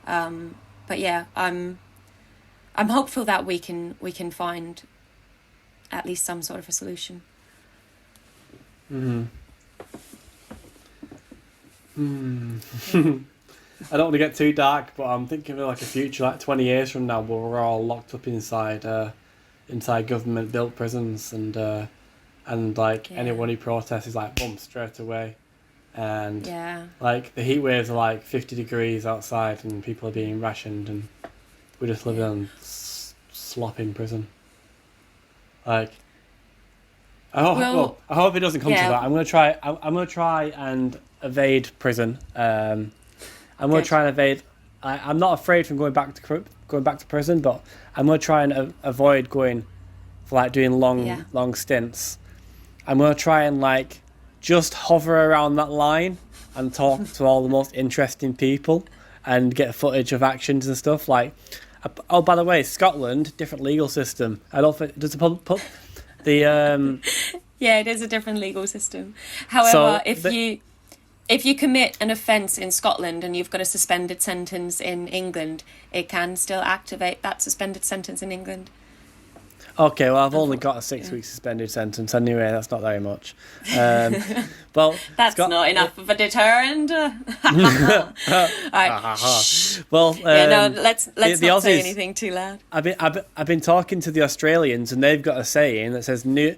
[SPEAKER 2] But yeah, I'm hopeful that we can find at least some sort of a solution.
[SPEAKER 3] I don't want to get too dark, but I'm thinking of like a future, like 20 years from now, where we're all locked up inside government-built prisons, and anyone who protests is like boom straight away, and like the heat waves are like 50 degrees outside, and people are being rationed, and we just live in slop in prison. Like, I hope it doesn't come to that. I'm gonna try and evade prison. I'm going to try and evade. I'm not afraid from going back to prison, but I'm going to try and avoid going for like doing long stints. I'm going to try and like just hover around that line and talk to all the most interesting people and get footage of actions and stuff. Like, oh, by the way, Scotland, different legal system. I don't think does the put the
[SPEAKER 2] Yeah, it is a different legal system. However, if you commit an offence in Scotland and you've got a suspended sentence in England, it can still activate that suspended sentence in England.
[SPEAKER 3] Okay, well, I've only got a 6-week suspended sentence anyway. That's not very much. Well,
[SPEAKER 2] that's not enough of a deterrent.
[SPEAKER 3] Well,
[SPEAKER 2] let's not say anything too loud.
[SPEAKER 3] I've been talking to the Australians, and they've got a saying that says "new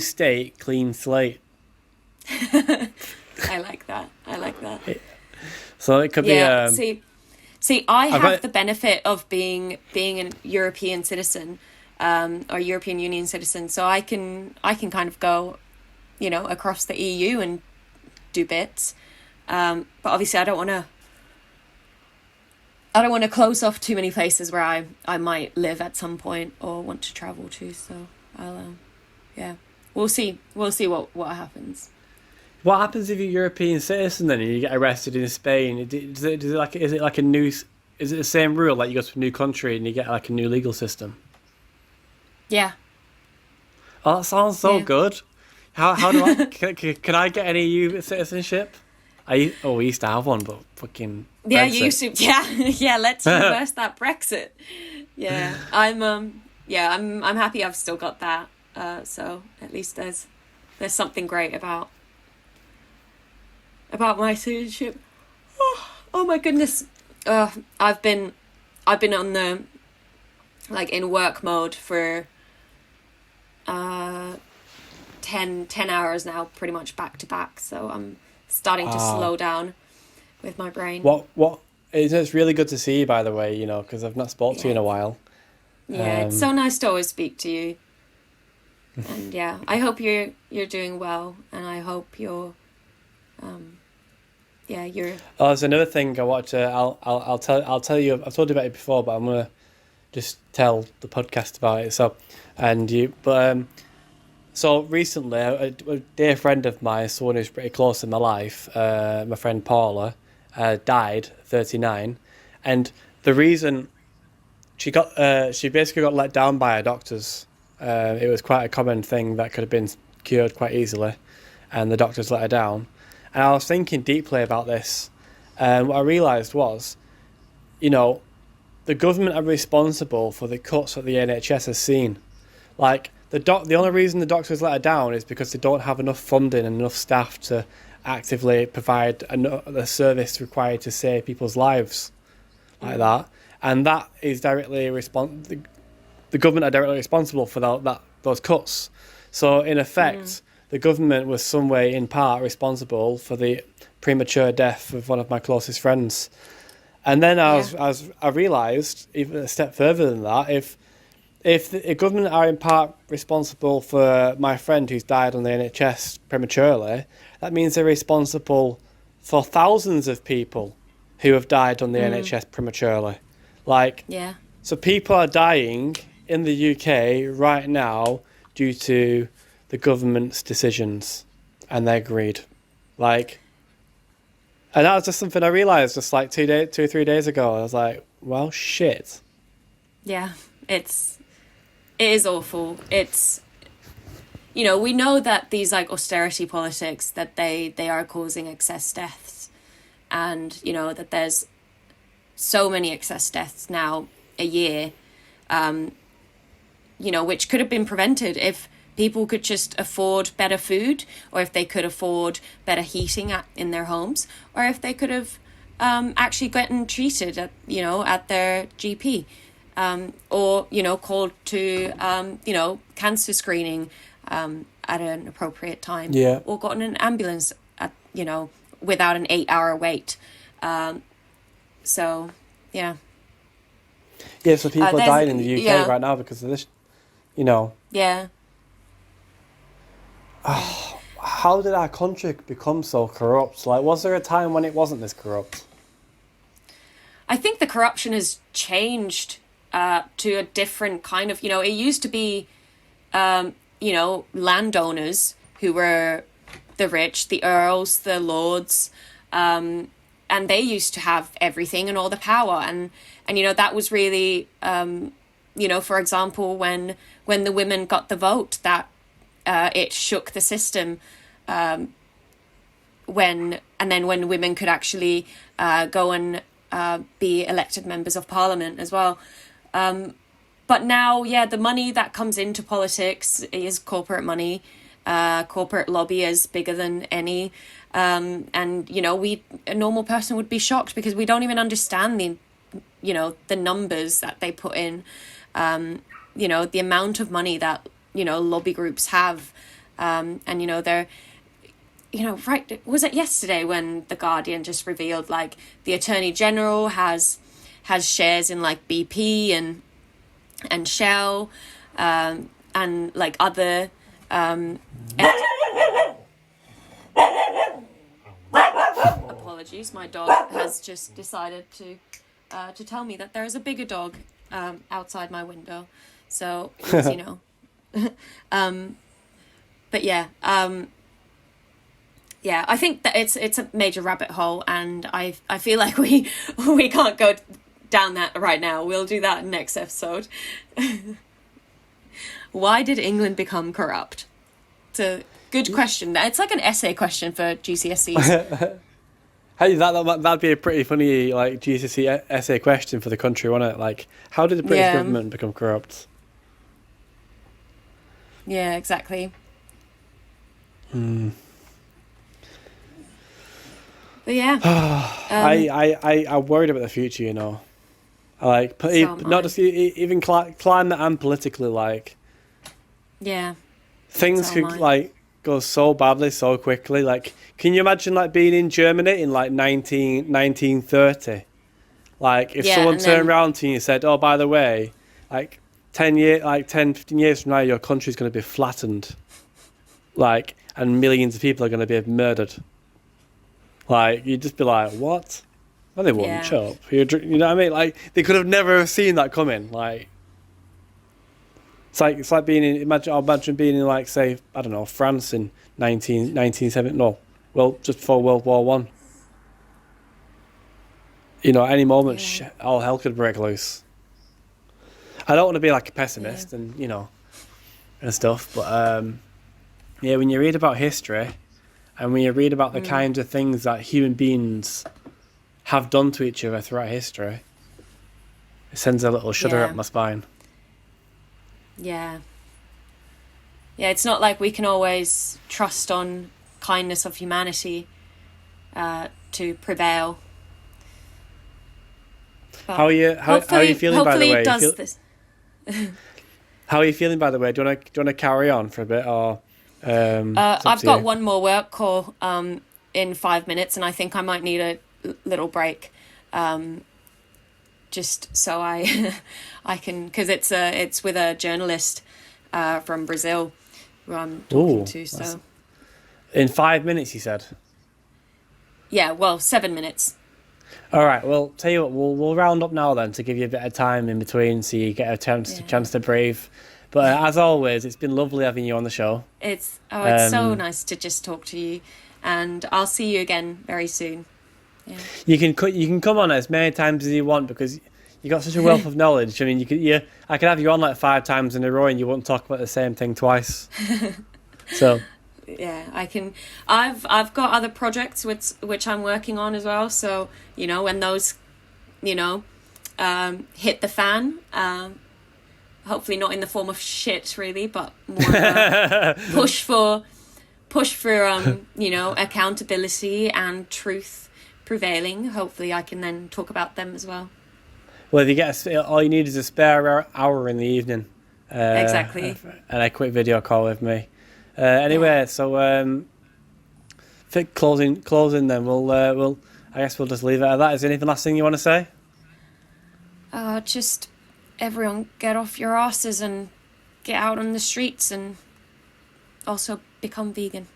[SPEAKER 3] state, clean slate."
[SPEAKER 2] I like that.
[SPEAKER 3] So it could be.
[SPEAKER 2] See, I have the benefit of being a European citizen, or European Union citizen, so I can kind of go, across the EU and do bits. But obviously, I don't want to close off too many places where I might live at some point or want to travel to. So I'll, we'll see what happens.
[SPEAKER 3] What happens if you're a European citizen then and you get arrested in Spain? Is it the same rule, like you go to a new country and you get like a new legal system?
[SPEAKER 2] Yeah.
[SPEAKER 3] Oh, that sounds so good. How do I can I get any EU citizenship? We used to have one, but fucking
[SPEAKER 2] yeah,
[SPEAKER 3] Brexit.
[SPEAKER 2] you used to yeah. Let's reverse that Brexit. Yeah, I'm happy I've still got that. So at least there's something great about my citizenship. Oh my goodness. I've been on the in work mode for 10 hours now, pretty much back to back, so I'm starting to slow down with my brain.
[SPEAKER 3] What it's really good to see you, by the way, because I've not spoke to you in a while.
[SPEAKER 2] Yeah, it's so nice to always speak to you. And yeah, I hope you're doing well, and I hope you're you're.
[SPEAKER 3] Oh, there's another thing I want to. I'll tell you. I've told you about it before, but I'm gonna just tell the podcast about it. So recently, a dear friend of mine, someone who's pretty close in my life, my friend Paula, died, 39, and the reason she basically got let down by her doctors. It was quite a common thing that could have been cured quite easily, and the doctors let her down. And I was thinking deeply about this, and what I realised was, you know, the government are responsible for the cuts that the NHS has seen. Like, the only reason the doctors let her down is because they don't have enough funding and enough staff to actively provide the service required to save people's lives like that. And that is directly the government are directly responsible for those cuts. So in effect, the government was some way, in part, responsible for the premature death of one of my closest friends. And then I realised, even a step further than that, if the government are in part responsible for my friend who's died on the NHS prematurely, that means they're responsible for thousands of people who have died on the NHS prematurely. Like, so people are dying in the UK right now due to the government's decisions and their greed. Like, and that was just something I realised just like 2 or 3 days ago. I was like, well, shit.
[SPEAKER 2] Yeah, it is awful. It's, you know, we know that these like austerity politics, that they are causing excess deaths, and you know that there's so many excess deaths now a year, you know, which could have been prevented if people could just afford better food, or if they could afford better heating in their homes, or if they could have actually gotten treated at their GP, or, you know, called to, you know, cancer screening at an appropriate time, or gotten an ambulance at, you know, without an 8-hour wait. So, yeah.
[SPEAKER 3] Yeah, so people are dying in the UK right now because of this, you know.
[SPEAKER 2] Yeah.
[SPEAKER 3] How did our country become so corrupt? Like, was there a time when it wasn't this corrupt?
[SPEAKER 2] I think the corruption has changed to a different kind of, you know, it used to be, you know, landowners who were the rich, the earls, the lords, and they used to have everything and all the power. And you know, that was really, you know, for example, when the women got the vote, that it shook the system, when women could actually go and be elected members of parliament as well. But now, the money that comes into politics is corporate money. Corporate lobby is bigger than any. And, you know, a normal person would be shocked because we don't even understand the numbers that they put in, you know, the amount of money that, you know, lobby groups have. And, you know, they're, you know, right, was it yesterday when The Guardian just revealed, like, the Attorney General has shares in, like, BP and Shell, and, like, other, apologies, my dog has just decided to tell me that there is a bigger dog outside my window, so it's, you know, but yeah, I think that it's a major rabbit hole, and I feel like we can't go down that right now. We'll do that next episode. Why did England become corrupt? It's a good question. It's like an essay question for GCSEs.
[SPEAKER 3] Hey, that'd be a pretty funny like GCSE essay question for the country, wouldn't it? Like, how did the British government become corrupt?
[SPEAKER 2] Yeah, exactly.
[SPEAKER 3] But
[SPEAKER 2] yeah,
[SPEAKER 3] I'm worried about the future. You know, like not just even climate and politically. Like, things could like go so badly so quickly. Like, can you imagine like being in Germany in like 1930? Like, if someone turned around to you and said, "Oh, by the way, like 10 15 years from now, your country's going to be flattened, like, and millions of people are going to be murdered." Like, you'd just be like, "What?" Well, they wouldn't. Shut up. You know what I mean? Like, they could have never seen that coming. Like, it's like being in. Imagine being in, like, say, I don't know, France in 1970. No, well, just before World War One. You know, at any moment, all hell could break loose. I don't want to be like a pessimist and, you know, and stuff, but yeah, when you read about history and when you read about the kinds of things that human beings have done to each other throughout history, it sends a little shudder up my spine.
[SPEAKER 2] Yeah. Yeah, it's not like we can always trust on kindness of humanity to prevail. But
[SPEAKER 3] How are you feeling, by the way?
[SPEAKER 2] Hopefully it does this.
[SPEAKER 3] How are you feeling, by the way? Do you want to carry on for a bit, or
[SPEAKER 2] I've got one more work call in 5 minutes, and I think I might need a little break, just so I can, because it's with a journalist from Brazil who I'm talking to. So
[SPEAKER 3] in 5 minutes, you said.
[SPEAKER 2] Yeah, well, 7 minutes.
[SPEAKER 3] All right. Well, tell you what, we'll round up now then to give you a bit of time in between, so you get a chance to breathe. But as always, it's been lovely having you on the show.
[SPEAKER 2] It's so nice to just talk to you, and I'll see you again very soon. Yeah.
[SPEAKER 3] You can come on as many times as you want, because you got such a wealth of knowledge. I mean, I could have you on like 5 times in a row, and you wouldn't talk about the same thing twice. So.
[SPEAKER 2] Yeah, I can. I've got other projects which I'm working on as well. So when those, hit the fan. Hopefully not in the form of shit, really, but more push for accountability and truth prevailing. Hopefully, I can then talk about them as well.
[SPEAKER 3] Well, if you get all you need is a spare hour in the evening.
[SPEAKER 2] Exactly.
[SPEAKER 3] And a quick video call with me. Anyway, so closing. Then we'll I guess we'll just leave it at that. Is there anything last thing you want to say?
[SPEAKER 2] Just everyone get off your asses and get out on the streets, and also become vegan.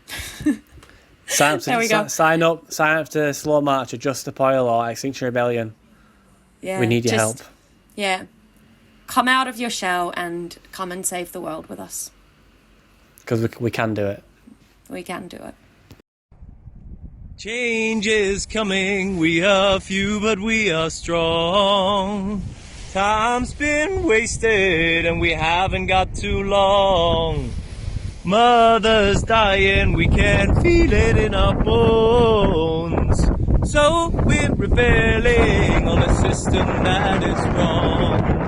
[SPEAKER 3] There we go. Sign up to Slow March or Just Stop Oil or Extinction Rebellion.
[SPEAKER 2] Yeah,
[SPEAKER 3] we need your help.
[SPEAKER 2] Yeah, come out of your shell and come and save the world with us.
[SPEAKER 3] Because we can do it.
[SPEAKER 2] We can do it.
[SPEAKER 4] Change is coming, we are few but we are strong. Time's been wasted and we haven't got too long. Mother's dying, we can feel it in our bones. So we're rebelling on a system that is wrong.